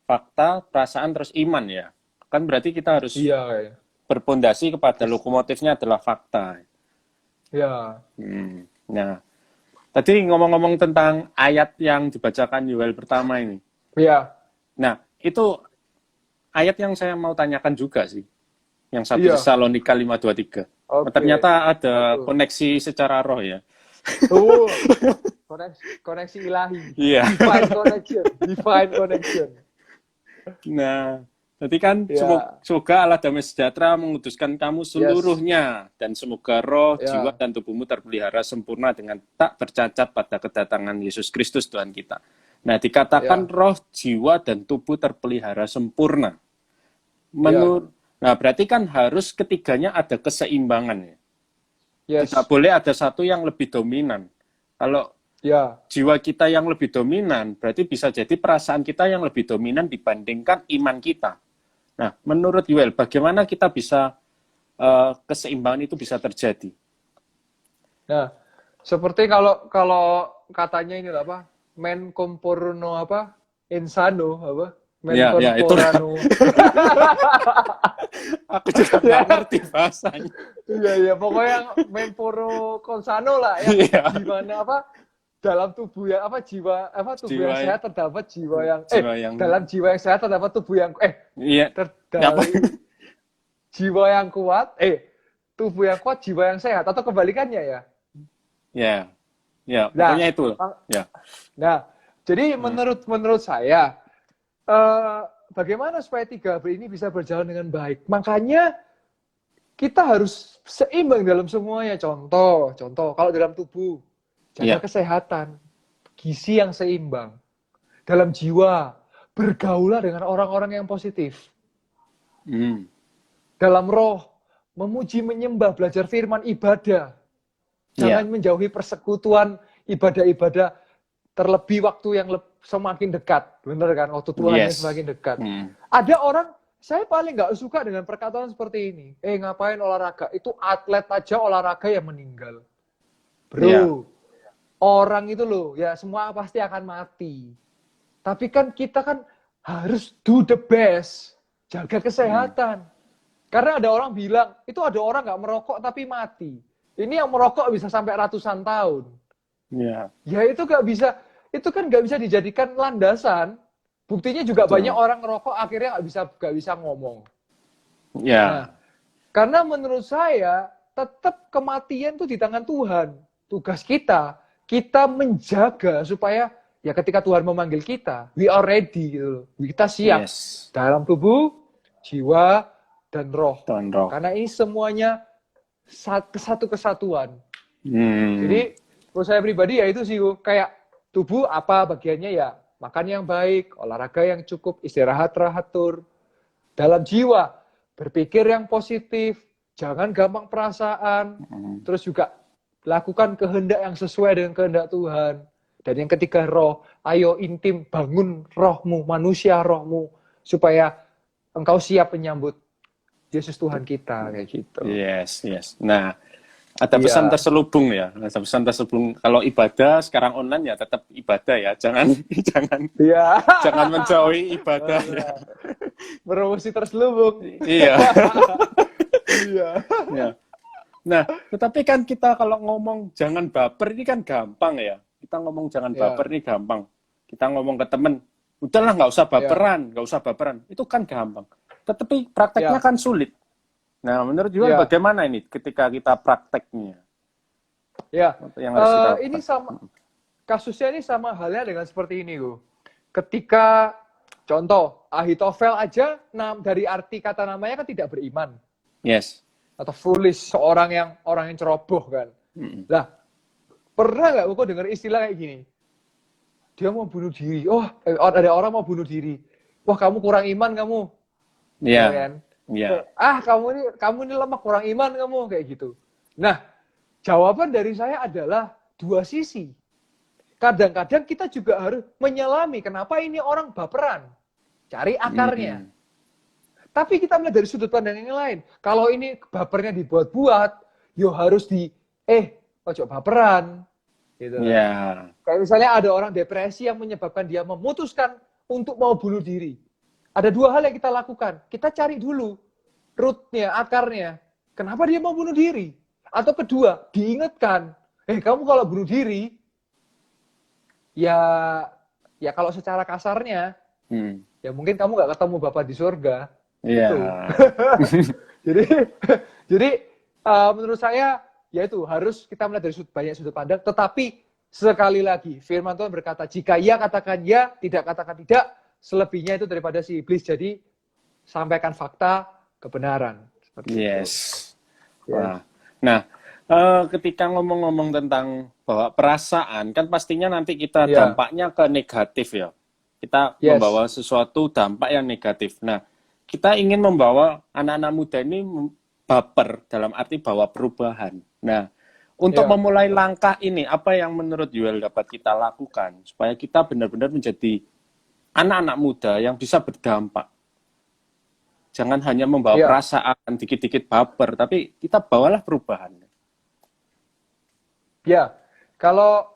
Fakta, perasaan, terus iman ya. Kan berarti kita harus berpondasi kepada lokomotifnya adalah fakta. Iya. Nah, tadi ngomong-ngomong tentang ayat yang dibacakan Yoel pertama ini. Iya. Nah, itu ayat yang saya mau tanyakan juga sih. Yang 1 Tesalonika 5:23. Oke. Ternyata ada Betul. koneksi secara roh ya. Oh, koneksi ilahi. Iya. Divine connection. Divine connection. Nah, jadi kan Ya, semoga Allah damai sejahtera mengutuskan kamu yes. seluruhnya, dan semoga roh, jiwa, Ya, dan tubuhmu terpelihara sempurna dengan tak bercacat pada kedatangan Yesus Kristus Tuhan kita. Nah, dikatakan ya, roh, jiwa, dan tubuh terpelihara sempurna. ya. Nah, berarti kan harus ketiganya ada keseimbangan ya. Tidak Yes. boleh ada satu yang lebih dominan. Kalau Ya. jiwa kita yang lebih dominan, berarti bisa jadi perasaan kita yang lebih dominan dibandingkan iman kita. Nah, menurut Yuel, bagaimana kita bisa keseimbangan itu bisa terjadi? Nah, seperti kalau kalau katanya ini lah apa? Men comporno apa? Insano apa? Men Ya, ya, itulah. corporano. Aku juga nggak Ya, ngerti bahasanya. iya iya pokoknya yang men poro consano lah yang Iya, di mana apa? Dalam tubuh yang apa jiwa apa tubuh yang jiwa, sehat terdapat jiwa yang jiwa yang, dalam jiwa yang sehat terdapat tubuh yang iya, apa? dari jiwa yang kuat tubuh yang kuat jiwa yang sehat atau kebalikannya ya. Ya, ya, Nah, pokoknya itu. Ya, nah, jadi menurut saya bagaimana supaya 3B ini bisa berjalan dengan baik? Makanya kita harus seimbang dalam semuanya. Contoh, kalau dalam tubuh jaga ya, kesehatan, gizi yang seimbang. Dalam jiwa bergaulah dengan orang-orang yang positif. hmm, Dalam roh memuji menyembah, belajar firman, ibadah. Jangan ya, menjauhi persekutuan ibadah-ibadah terlebih waktu yang semakin dekat. Bener kan? Waktu Tuhannya yes, semakin dekat. hmm, Ada orang, saya paling nggak suka dengan perkataan seperti ini. Ngapain olahraga? Itu atlet aja olahraga yang meninggal. ya, Bro, orang itu loh, ya semua pasti akan mati. Tapi kan kita kan harus do the best. Jaga hmm, kesehatan. Karena ada orang bilang, itu ada orang nggak merokok tapi mati. Ini yang merokok bisa sampai ratusan tahun. ya, Ya itu kan nggak bisa dijadikan landasan. Buktinya juga banyak betul, orang ngerokok akhirnya nggak bisa ngomong. Nah, ya, karena menurut saya tetap kematian itu di tangan Tuhan. Tugas kita menjaga supaya ya ketika Tuhan memanggil kita, we are ready gitu loh. Kita siap yes, dalam tubuh, jiwa, dan roh. Tuhan roh. Karena ini semuanya satu kesatuan. Hmm, Jadi menurut saya pribadi ya itu sih kayak tubuh apa bagiannya ya makan yang baik, olahraga yang cukup, istirahat teratur. Dalam jiwa berpikir yang positif, jangan gampang perasaan, hmm, terus juga lakukan kehendak yang sesuai dengan kehendak Tuhan. Dan yang ketiga roh, ayo intim bangun rohmu, manusia rohmu supaya engkau siap menyambut Yesus Tuhan kita kayak gitu. yes, yes. Nah, ada pesan Iya. terselubung ya. Ada pesan terselubung. Kalau ibadah sekarang online ya tetap ibadah ya. Jangan jangan Iya. jangan menjauhi ibadah ya. Promosi terselubung. Iya. Iya. Ya. Nah, tetapi kan kita kalau ngomong jangan baper ini kan gampang ya. Kita ngomong jangan Ya, baper ini gampang. Kita ngomong ke temen, udahlah nggak usah ya, baperan, nggak usah baperan. Itu kan gampang. Tetapi prakteknya ya, kan sulit. Nah, menurut Jual ya, bagaimana ini ketika kita prakteknya? ya. Yang harus kita Ini sama kasusnya ini sama halnya dengan seperti ini, Go. Ketika contoh Ahitofel aja dari arti kata namanya kan tidak beriman yes. atau foolish, orang yang ceroboh kan. Mm-mm. Lah, pernah nggak kok dengar istilah kayak gini? Dia mau bunuh diri. Oh, ada orang mau bunuh diri. Wah, kamu kurang iman kamu. Iya. Ya kan? Iya. Kamu ini lemah, kurang iman kamu kayak gitu. Nah, jawaban dari saya adalah dua sisi. Kadang-kadang kita juga harus menyelami kenapa ini orang baperan. Cari akarnya. Mm. Tapi kita melihat dari sudut pandang yang lain. Kalau ini bapernya dibuat-buat, yo harus ojo baperan. Gitu. Iya. Kayak misalnya ada orang depresi yang menyebabkan dia memutuskan untuk mau bunuh diri. Ada dua hal yang kita lakukan. Kita cari dulu rootnya, akarnya. Kenapa dia mau bunuh diri? Atau kedua, diingatkan, kamu kalau bunuh diri, ya kalau secara kasarnya, ya mungkin kamu nggak ketemu Bapa di surga. Iya. Gitu. jadi menurut saya yaitu harus kita melihat dari banyak sudut pandang, tetapi sekali lagi firman Tuhan berkata, jika ya katakan ya, tidak katakan tidak, selebihnya itu daripada si iblis. Jadi sampaikan fakta, kebenaran. Seperti Yes. itu. Ya. Wah. Nah, ketika ngomong-ngomong tentang bawa perasaan, kan pastinya nanti kita Ya. dampaknya ke negatif ya. Kita Yes. membawa sesuatu dampak yang negatif. Nah, kita ingin membawa anak-anak muda ini baper dalam arti bawa perubahan. Nah, untuk Ya. memulai langkah ini, apa yang menurut Yuel dapat kita lakukan supaya kita benar-benar menjadi anak-anak muda yang bisa berdampak? Jangan hanya membawa Ya. perasaan, dikit-dikit baper, tapi kita bawalah perubahan. Ya, kalau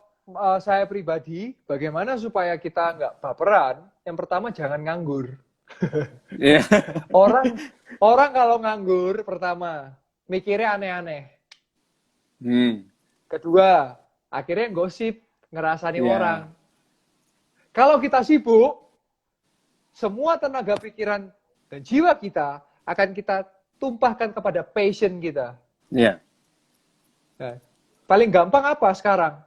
saya pribadi, bagaimana supaya kita nggak baperan? Yang pertama jangan nganggur. Yeah. Orang kalau nganggur, pertama mikirnya aneh-aneh. Kedua, akhirnya gosip, ngerasani Yeah. orang. Kalau kita sibuk, semua tenaga pikiran dan jiwa kita akan kita tumpahkan kepada passion kita. Yeah. Nah, paling gampang apa sekarang?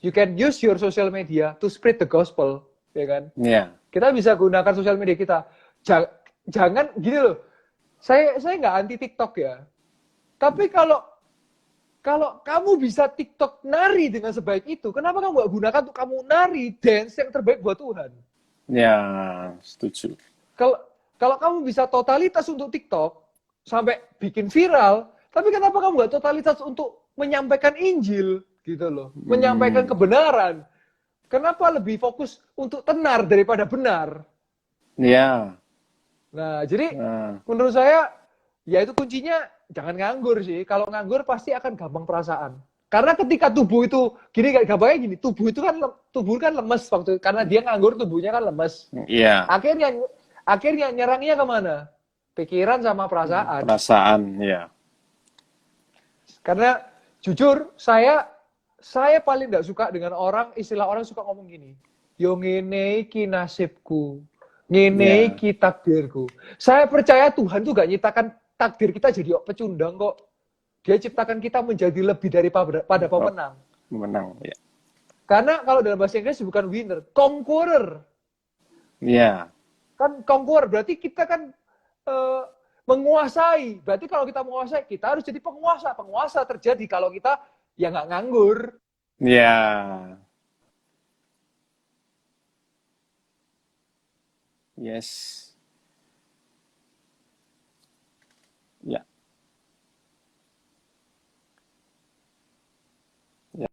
You can use your social media to spread the gospel, ya kan? Yeah. Kita bisa gunakan sosial media kita. Jangan gini loh. Saya nggak anti TikTok ya. Tapi kalau kamu bisa TikTok nari dengan sebaik itu, kenapa kamu nggak gunakan untuk kamu nari dance yang terbaik buat Tuhan? Ya, setuju. Kalau kamu bisa totalitas untuk TikTok sampai bikin viral, tapi kenapa kamu nggak totalitas untuk menyampaikan Injil gitu loh, menyampaikan kebenaran? Kenapa lebih fokus untuk tenar daripada benar? Ya. Nah, jadi menurut saya ya itu kuncinya jangan nganggur sih. Kalau nganggur pasti akan gampang perasaan. Karena ketika tubuh itu gini, gampangnya gini, tubuh kan lemes waktu karena dia nganggur, tubuhnya kan lemes. Iya. Akhirnya nyerangnya kemana? Pikiran sama perasaan. Perasaan, ya. Karena jujur saya paling nggak suka dengan istilah orang suka ngomong gini, yo ngene iki nasibku, ngene iki takdirku. Saya percaya Tuhan tuh gak nyiptakan takdir kita jadi pecundang kok. Dia ciptakan kita menjadi lebih daripada pemenang. Menang, ya. Karena kalau dalam bahasa Inggris bukan winner, conqueror. Iya. Kan conqueror berarti kita kan menguasai. Berarti kalau kita menguasai, kita harus jadi penguasa. Penguasa terjadi kalau kita ya nggak nganggur. Iya. Yes. Ya. Ya.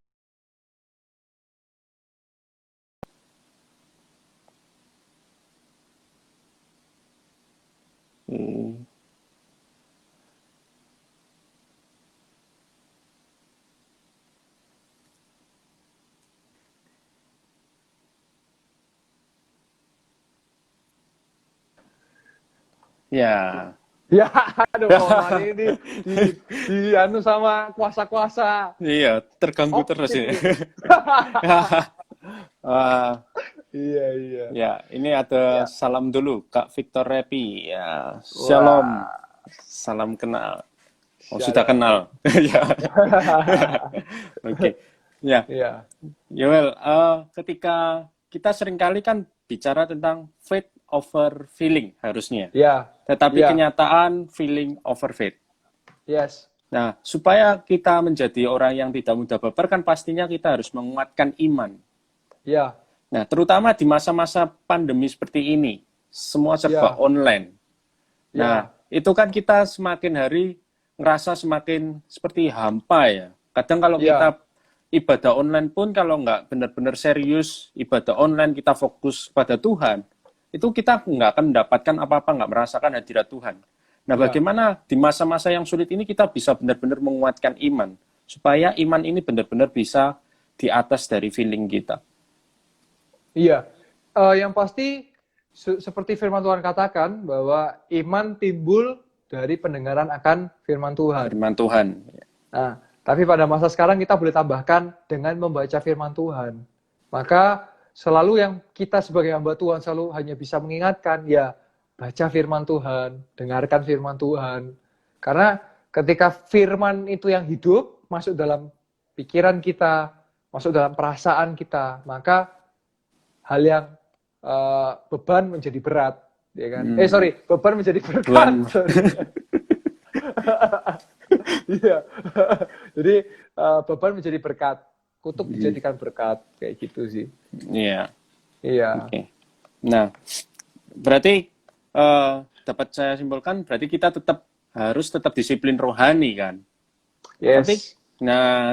Ya. Ya, aduh, ini di anu sama kuasa-kuasa. Iya, terganggu terus ini. Iya. Ya, ini ada salam dulu, Kak Victor Repi. Ya, shalom. Salam kenal. Oh, sudah kenal. Ya. Oke. Ya. Yoel, ketika kita seringkali kan bicara tentang faith over feeling harusnya. Ya. Tetapi kenyataan feeling over faith. Yes. Nah, supaya kita menjadi orang yang tidak mudah baper kan pastinya kita harus menguatkan iman. Ya. Nah, terutama di masa-masa pandemi seperti ini, semua serba online. Nah, itu kan kita semakin hari ngerasa semakin seperti hampa ya. Kadang kalau kita ibadah online pun kalau nggak benar-benar serius ibadah online, kita fokus pada Tuhan, itu kita nggak akan mendapatkan apa-apa, nggak merasakan hadirat Tuhan. Nah, bagaimana di masa-masa yang sulit ini kita bisa benar-benar menguatkan iman, supaya iman ini benar-benar bisa di atas dari feeling kita. Iya, yang pasti seperti firman Tuhan katakan, bahwa iman timbul dari pendengaran akan firman Tuhan. Firman Tuhan. Nah, tapi pada masa sekarang kita boleh tambahkan dengan membaca firman Tuhan. Maka selalu yang kita sebagai hamba Tuhan selalu hanya bisa mengingatkan, ya baca firman Tuhan, dengarkan firman Tuhan. Karena ketika firman itu yang hidup masuk dalam pikiran kita, masuk dalam perasaan kita, maka hal yang beban menjadi berat, ya kan? Beban menjadi berkat. Tuhan. Iya. Jadi beban menjadi berkat, kutuk dijadikan berkat, kayak gitu sih. Iya. Iya. Oke. Nah, berarti dapat saya simpulkan berarti kita harus tetap disiplin rohani kan. Yes. Tapi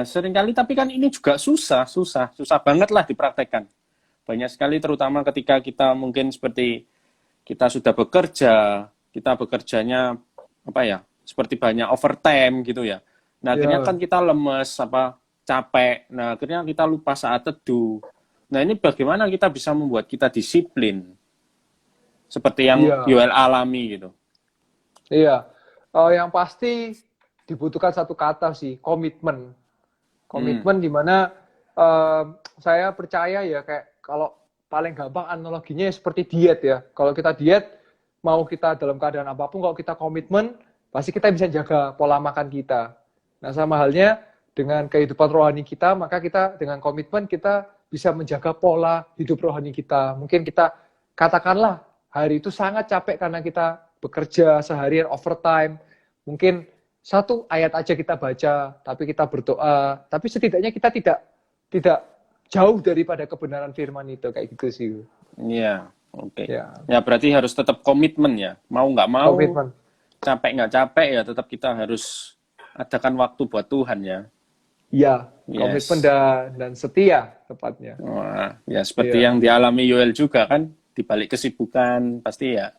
seringkali tapi kan ini juga susah banget lah dipraktekkan. Banyak sekali terutama ketika kita mungkin seperti kita sudah bekerja, kita bekerjanya seperti banyak overtime gitu ya. Nah, akhirnya kan kita lemes, capek. Nah, akhirnya kita lupa saat teduh. Nah, ini bagaimana kita bisa membuat kita disiplin? Seperti yang Yoel alami gitu. Iya. Yang pasti dibutuhkan satu kata sih, komitmen. Komitmen di mana saya percaya ya, kayak kalau paling gampang analoginya seperti diet ya. Kalau kita diet, mau kita dalam keadaan apapun, kalau kita komitmen, pasti kita bisa jaga pola makan kita. Nah, sama halnya dengan kehidupan rohani kita, maka kita dengan komitmen kita bisa menjaga pola hidup rohani kita. Mungkin kita katakanlah hari itu sangat capek karena kita bekerja seharian overtime. Mungkin satu ayat aja kita baca, tapi kita berdoa, tapi setidaknya kita tidak jauh daripada kebenaran firman itu, kayak gitu sih. Iya, oke. Ya berarti harus tetap komitmen ya. Mau nggak mau, komitmen. Capek nggak capek ya tetap kita harus adakan waktu buat Tuhan ya. Iya, komitmen dan setia tepatnya. Wah, ya seperti yang dialami Yoel juga kan, di balik kesibukan pasti ya.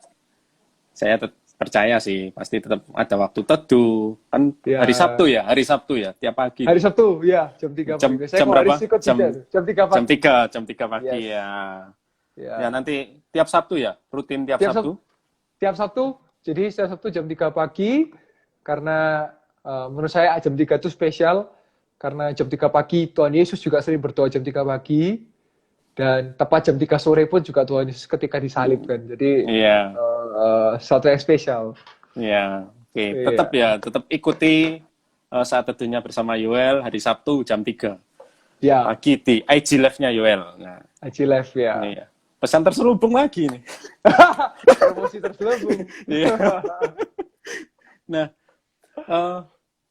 Saya percaya sih pasti tetap ada waktu teduh kan hari Sabtu ya tiap pagi. Hari Sabtu ya jam 3 pagi. Jam berapa? Jam 3 pagi. Jam 3 pagi ya. Ya nanti tiap Sabtu ya, rutin tiap Sabtu. Tiap Sabtu. Jadi setiap Sabtu jam 3 pagi karena menurut saya jam 3 itu spesial karena jam 3 pagi Tuhan Yesus juga sering berdoa jam 3 pagi. Dan tepat jam 3 sore pun juga Tuhan Yesus ketika disalibkan. Jadi sesuatu yang spesial. Iya, oke. Tetap ikuti saat teduhnya bersama Yoel hari Sabtu jam 3. Ya. Pagi di IG Live-nya Yoel. Nah, IG Live ya. Iya. Pesan terselubung lagi nih. Promosi terselubung. Iya. Nah,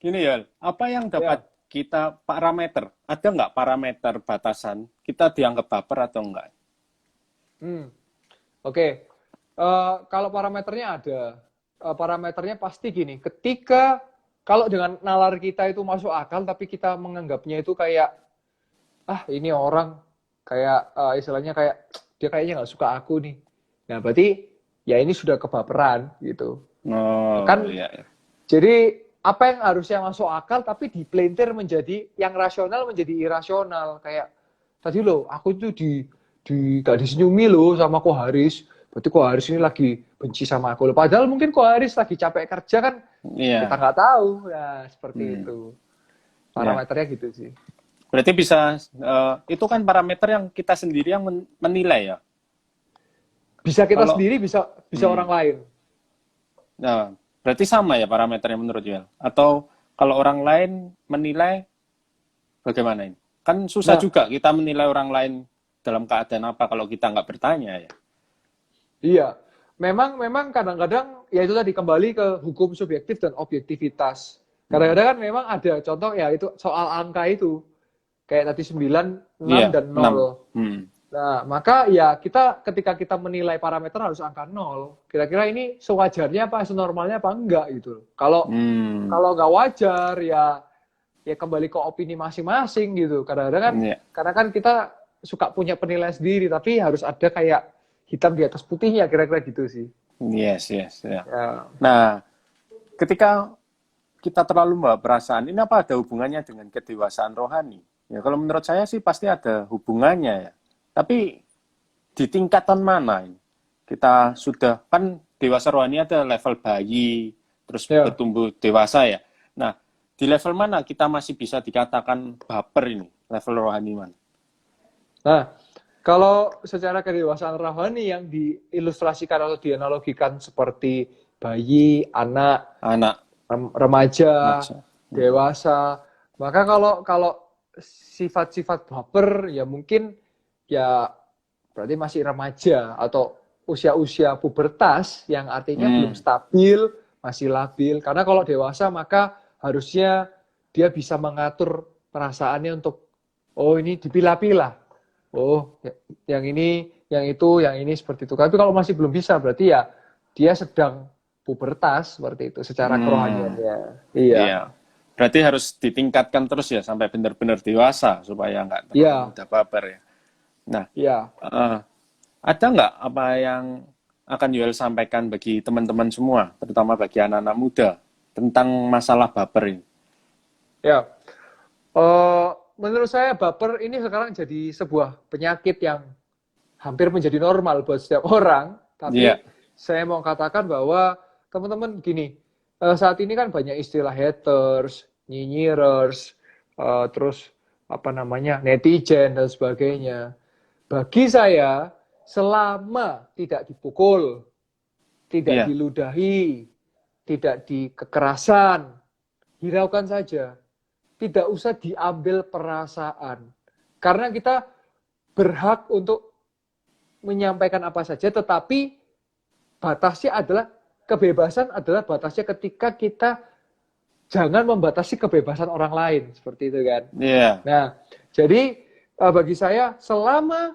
gini Yoel, apa yang dapat kita parameter, ada nggak parameter batasan kita dianggap baper atau enggak? Oke. Kalau parameternya ada, parameternya pasti gini, ketika kalau dengan nalar kita itu masuk akal, tapi kita menganggapnya itu kayak, ini orang kayak istilahnya kayak dia kayaknya nggak suka aku nih. Nah berarti ya ini sudah kebaperan gitu. Jadi apa yang harusnya masuk akal tapi dipelintir menjadi yang rasional menjadi irasional. Kayak tadi loh, aku itu gak disenyumi loh sama Ko Haris. Berarti Ko Haris ini lagi benci sama aku. Padahal mungkin Ko Haris lagi capek kerja kan, kita nggak tahu. Ya seperti itu. Parameternya gitu sih. Berarti bisa, itu kan parameter yang kita sendiri yang menilai ya? Bisa kita sendiri, bisa orang lain. Nah, berarti sama ya parameternya menurut Yoel? Atau kalau orang lain menilai bagaimana ini? Kan susah juga kita menilai orang lain dalam keadaan apa kalau kita nggak bertanya ya? Iya, memang kadang-kadang ya itu tadi kembali ke hukum subjektif dan objektivitas. Kadang-kadang kan memang ada contoh ya itu soal angka itu. Kayak tadi 9, 6, dan 0. Nah, maka ya ketika kita menilai parameter harus angka 0. Kira-kira ini sewajarnya apa, senormalnya apa enggak gitu. Kalau nggak wajar ya kembali ke opini masing-masing gitu. Kadang-kadang kan karena kan kita suka punya penilaian sendiri, tapi harus ada kayak hitam di atas putihnya, kira-kira gitu sih. Yes. Ya. Nah, ketika kita terlalu membawa perasaan, ini apa ada hubungannya dengan kedewasaan rohani? Ya, kalau menurut saya sih pasti ada hubungannya ya. Tapi di tingkatan mana ini? Kita sudah, kan dewasa rohani ada level bayi, terus bertumbuh dewasa ya. Nah, di level mana kita masih bisa dikatakan baper ini? Level rohani mana? Nah, kalau secara kedewasaan rohani yang diilustrasikan atau dianalogikan seperti bayi, anak. remaja, Maca. dewasa. Maka kalau sifat-sifat baper ya mungkin ya berarti masih remaja atau usia-usia pubertas yang artinya belum stabil, masih labil. Karena kalau dewasa maka harusnya dia bisa mengatur perasaannya untuk oh ini dipilah-pilah. Oh, yang ini, yang itu, yang ini seperti itu. Tapi kalau masih belum bisa berarti ya dia sedang pubertas seperti itu secara kerohaniannya. Iya. Iya. Berarti harus ditingkatkan terus ya sampai benar-benar dewasa supaya nggak terlalu Iya. mudah baper ya. Nah, Iya. ada nggak apa yang akan Yoel sampaikan bagi teman-teman semua, terutama bagi anak-anak muda, tentang masalah baper ini? Ya. Menurut saya baper ini sekarang jadi sebuah penyakit yang hampir menjadi normal buat setiap orang. Tapi Iya. saya mau katakan bahwa teman-teman gini, saat ini kan banyak istilah haters, nyinyirers, terus apa namanya netizen dan sebagainya. Bagi saya, selama tidak dipukul, tidak Iya. diludahi, tidak dikekerasan, hiraukan saja. Tidak usah diambil perasaan. Karena kita berhak untuk menyampaikan apa saja, tetapi batasnya adalah kebebasan adalah batasnya ketika kita jangan membatasi kebebasan orang lain seperti itu kan. Iya. Nah, jadi bagi saya selama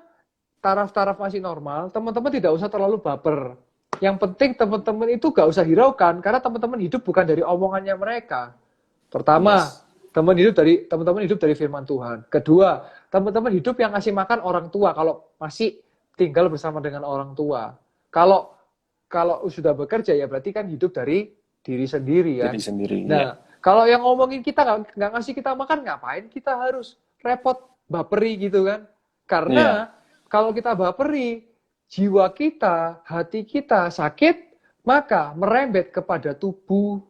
taraf-taraf masih normal, teman-teman tidak usah terlalu baper. Yang penting teman-teman itu gak usah hiraukan karena teman-teman hidup bukan dari omongannya mereka. Pertama, Yes. teman-teman hidup dari firman Tuhan. Kedua, teman-teman hidup yang ngasih makan orang tua kalau masih tinggal bersama dengan orang tua. Kalau sudah bekerja ya berarti kan hidup dari diri sendiri ya. Diri sendiri. Nah, kalau yang ngomongin kita nggak ngasih kita makan, ngapain kita harus repot baperi gitu kan? Karena kalau kita baperi, jiwa kita, hati kita sakit, maka merembet kepada tubuh.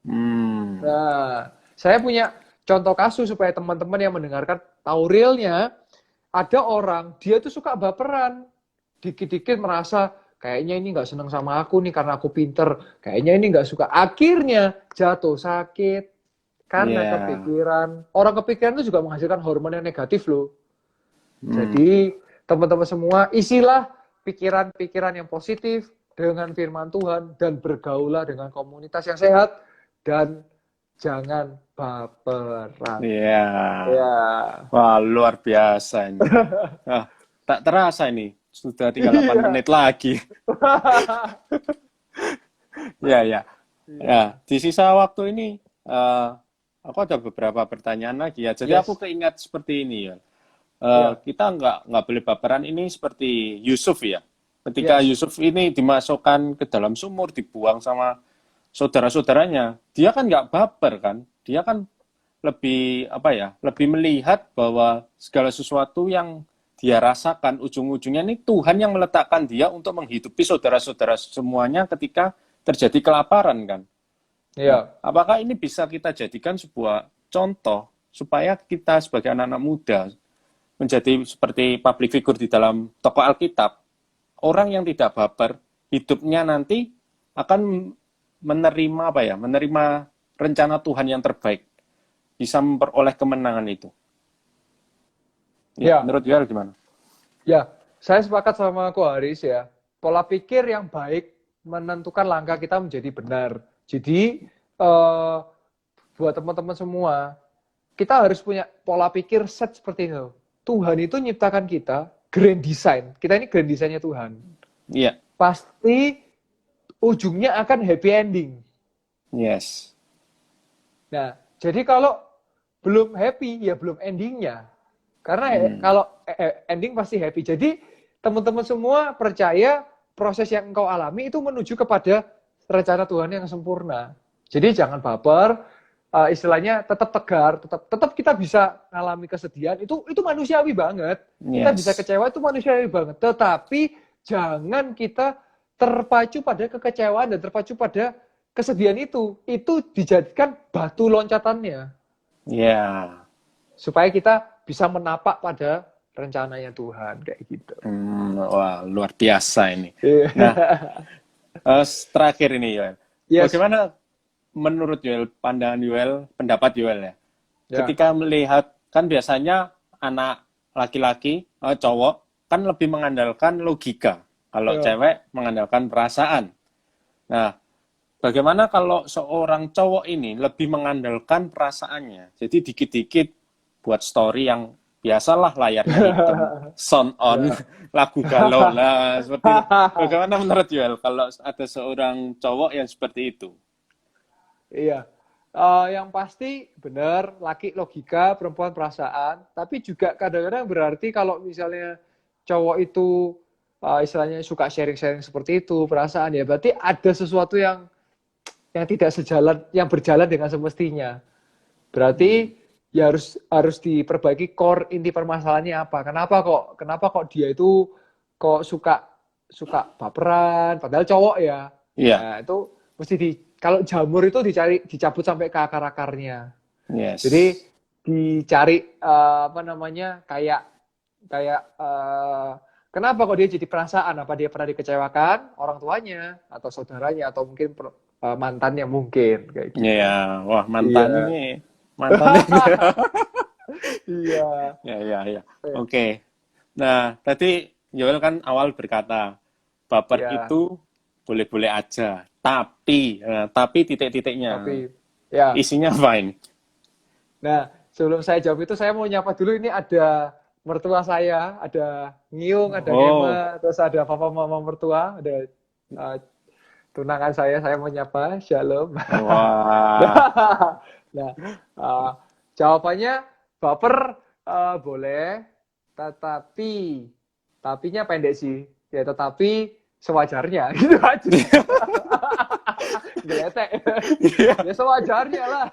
Nah, saya punya contoh kasus supaya teman-teman yang mendengarkan tahu realnya. Ada orang, dia tuh suka baperan. Dikit-dikit merasa, kayaknya ini nggak seneng sama aku nih karena aku pinter. Kayaknya ini nggak suka. Akhirnya jatuh sakit. Karena kepikiran. Orang kepikiran itu juga menghasilkan hormon yang negatif loh. Jadi, teman-teman semua, isilah pikiran-pikiran yang positif dengan firman Tuhan dan bergaulah dengan komunitas yang sehat dan jangan baperan. Iya. Ya. Wah, luar biasa ini. Tak terasa ini, sudah tinggal 8 menit lagi. Ya. Ya, di sisa waktu ini, aku ada beberapa pertanyaan lagi ya. Jadi aku keingat seperti ini ya. Kita nggak boleh baperan ini seperti Yusuf ya. Ketika Yusuf ini dimasukkan ke dalam sumur, dibuang sama saudara-saudaranya, dia kan nggak baper kan, dia kan lebih lebih melihat bahwa segala sesuatu yang dia rasakan ujung-ujungnya ini Tuhan yang meletakkan dia untuk menghidupi saudara-saudara semuanya ketika terjadi kelaparan kan. Iya. Nah, apakah ini bisa kita jadikan sebuah contoh supaya kita sebagai anak-anak muda menjadi seperti public figure di dalam tokoh Alkitab, orang yang tidak baper hidupnya nanti akan menerima rencana Tuhan yang terbaik, bisa memperoleh kemenangan itu. Ya. Menurut Yoel gimana? Ya, saya sepakat sama Ko Haris ya. Pola pikir yang baik menentukan langkah kita menjadi benar. Jadi buat teman-teman semua, kita harus punya pola pikir set seperti ini. Tuhan itu nyiptakan kita grand design. Kita ini grand desainnya Tuhan. Iya. Pasti ujungnya akan happy ending. Yes. Nah, jadi kalau belum happy, ya belum endingnya. Karena kalau ending pasti happy. Jadi teman-teman semua percaya proses yang engkau alami itu menuju kepada rencana Tuhan yang sempurna. Jadi jangan baper, istilahnya tetap tegar, tetap kita bisa mengalami kesedihan. Itu manusiawi banget. Kita bisa kecewa itu manusiawi banget. Tetapi jangan kita terpacu pada kekecewaan dan terpacu pada kesedihan itu dijadikan batu loncatannya. Iya. Supaya kita bisa menapak pada rencananya Tuhan kayak gitu. Wah, luar biasa ini. Nah, terakhir ini ya. Bagaimana menurut Yoel, pandangan Yoel, pendapat Yoel ya. Ya. Ketika melihat, kan biasanya anak laki-laki, cowok, kan lebih mengandalkan logika. Kalau Ya. cewek mengandalkan perasaan. Nah, bagaimana kalau seorang cowok ini lebih mengandalkan perasaannya? Jadi dikit-dikit buat story yang biasalah layarnya hitam, sound on, Ya. lagu galau lah, seperti itu. Bagaimana menurut Yoel kalau ada seorang cowok yang seperti itu? Iya. Yang pasti benar, laki logika, perempuan perasaan. Tapi juga kadang-kadang berarti kalau misalnya cowok itu istilahnya suka sharing-sharing seperti itu, perasaan ya, berarti ada sesuatu yang tidak sejalan, yang berjalan dengan semestinya. Berarti ya harus diperbaiki core inti permasalahannya apa. Kenapa kok dia itu kok suka baperan, padahal cowok ya. Iya, Nah, itu mesti kalau jamur itu dicabut sampai ke akar-akarnya. yes. Jadi dicari apa namanya kayak kenapa kok dia jadi perasaan? Apa dia pernah dikecewakan orang tuanya atau saudaranya atau mungkin mantannya mungkin kayak gitu. Iya, wah mantan Iya. ini, mantan ini. Iya. Ya. Oke. Nah, tadi Yoel kan awal berkata, baper Iya. itu boleh-boleh aja, tapi titik-titiknya, Tapi ya. isinya fine. Nah, sebelum saya jawab itu saya mau nyapa dulu, ini ada mertua saya, ada Ngiung, ada Ngema, terus ada papa mama mertua, ada tunangan saya mau nyapa, shalom. Wah, Nah, jawabannya baper boleh, tetapi tapinya pendek sih, ya tetapi sewajarnya gitu aja. Geletek. Ya sewajarnya lah.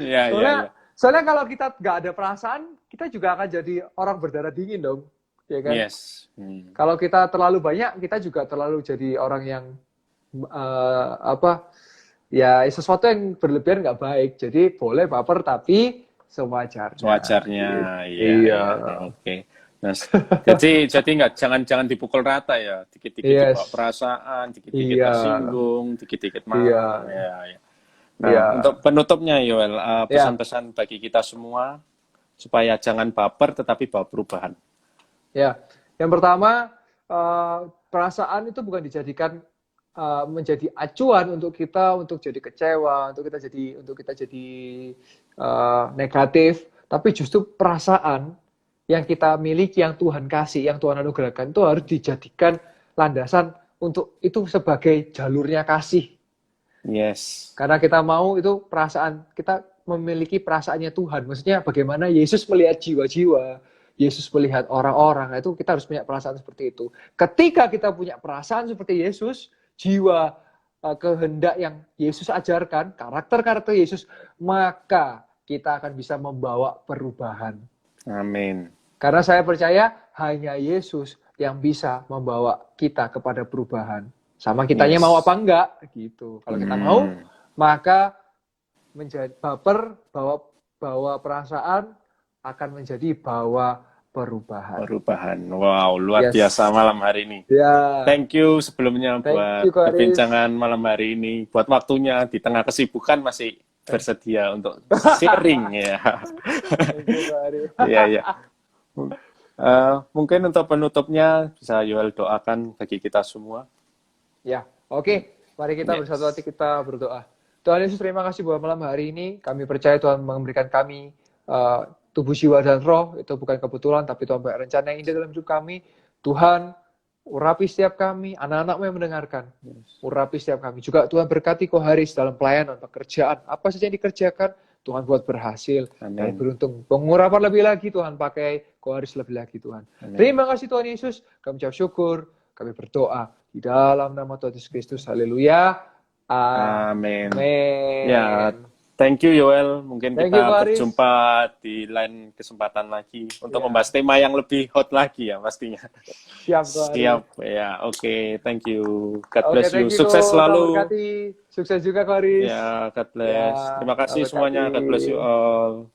iya. Soalnya kalau kita nggak ada perasaan, kita juga akan jadi orang berdarah dingin dong, ya kan? Yes. Kalau kita terlalu banyak, kita juga terlalu jadi orang yang ya sesuatu yang berlebihan nggak baik. Jadi boleh baper tapi sewajarnya. Sewajarnya, Iya. Oke. Nah, jadi jangan dipukul rata ya, dikit-dikit dibawa perasaan, dikit-dikit tersinggung, dikit-dikit marah. Ya. Nah, untuk penutupnya Yoel, pesan-pesan bagi kita semua supaya jangan baper tetapi bawa perubahan. Ya, yang pertama perasaan itu bukan dijadikan menjadi acuan untuk kita untuk jadi kecewa, untuk kita jadi negatif, tapi justru perasaan yang kita miliki, yang Tuhan kasih, yang Tuhan anugerahkan itu harus dijadikan landasan untuk itu sebagai jalurnya kasih. Yes. Karena kita mau itu perasaan, kita memiliki perasaannya Tuhan. Maksudnya bagaimana Yesus melihat jiwa-jiwa, Yesus melihat orang-orang, itu kita harus punya perasaan seperti itu. Ketika kita punya perasaan seperti Yesus, jiwa kehendak yang Yesus ajarkan, karakter-karakter Yesus, maka kita akan bisa membawa perubahan. Amin. Karena saya percaya hanya Yesus yang bisa membawa kita kepada perubahan. Sama kitanya mau apa enggak gitu. Kalau kita mau, maka menjadi baper, bawa perasaan akan menjadi bawa perubahan. Wow, luar biasa malam hari ini. Ya. Thank you sebelumnya buat perbincangan malam hari ini, buat waktunya di tengah kesibukan masih bersedia untuk sharing ya. Iya. Mungkin untuk penutupnya bisa Yoel doakan bagi kita semua. Ya, oke. Mari kita bersatu hati kita berdoa. Tuhan Yesus, terima kasih buat malam hari ini. Kami percaya Tuhan memberikan kami tubuh, jiwa, dan roh. Itu bukan kebetulan, tapi Tuhan punya rencana yang indah dalam hidup kami. Tuhan, urapi setiap kami, anak-anakmu yang mendengarkan. Urapi setiap kami. Juga Tuhan berkati Koharis dalam pelayanan, pekerjaan. Apa saja yang dikerjakan, Tuhan buat berhasil. Amin. Dan beruntung. Pengurapan lebih lagi, Tuhan pakai Koharis lebih lagi, Tuhan. Amin. Terima kasih Tuhan Yesus. Kami ucap syukur. Kami berdoa. Di dalam nama Tuhan Yesus Kristus. Haleluya. Amin. Amin. Ya, thank you Yoel. Mungkin kita berjumpa di lain kesempatan lagi untuk membahas tema yang lebih hot lagi ya pastinya. Siap ya. Oke, thank you. God bless you. Sukses selalu. Sukses juga Koharis. Ya, God bless. Terima kasih semuanya. God bless you all.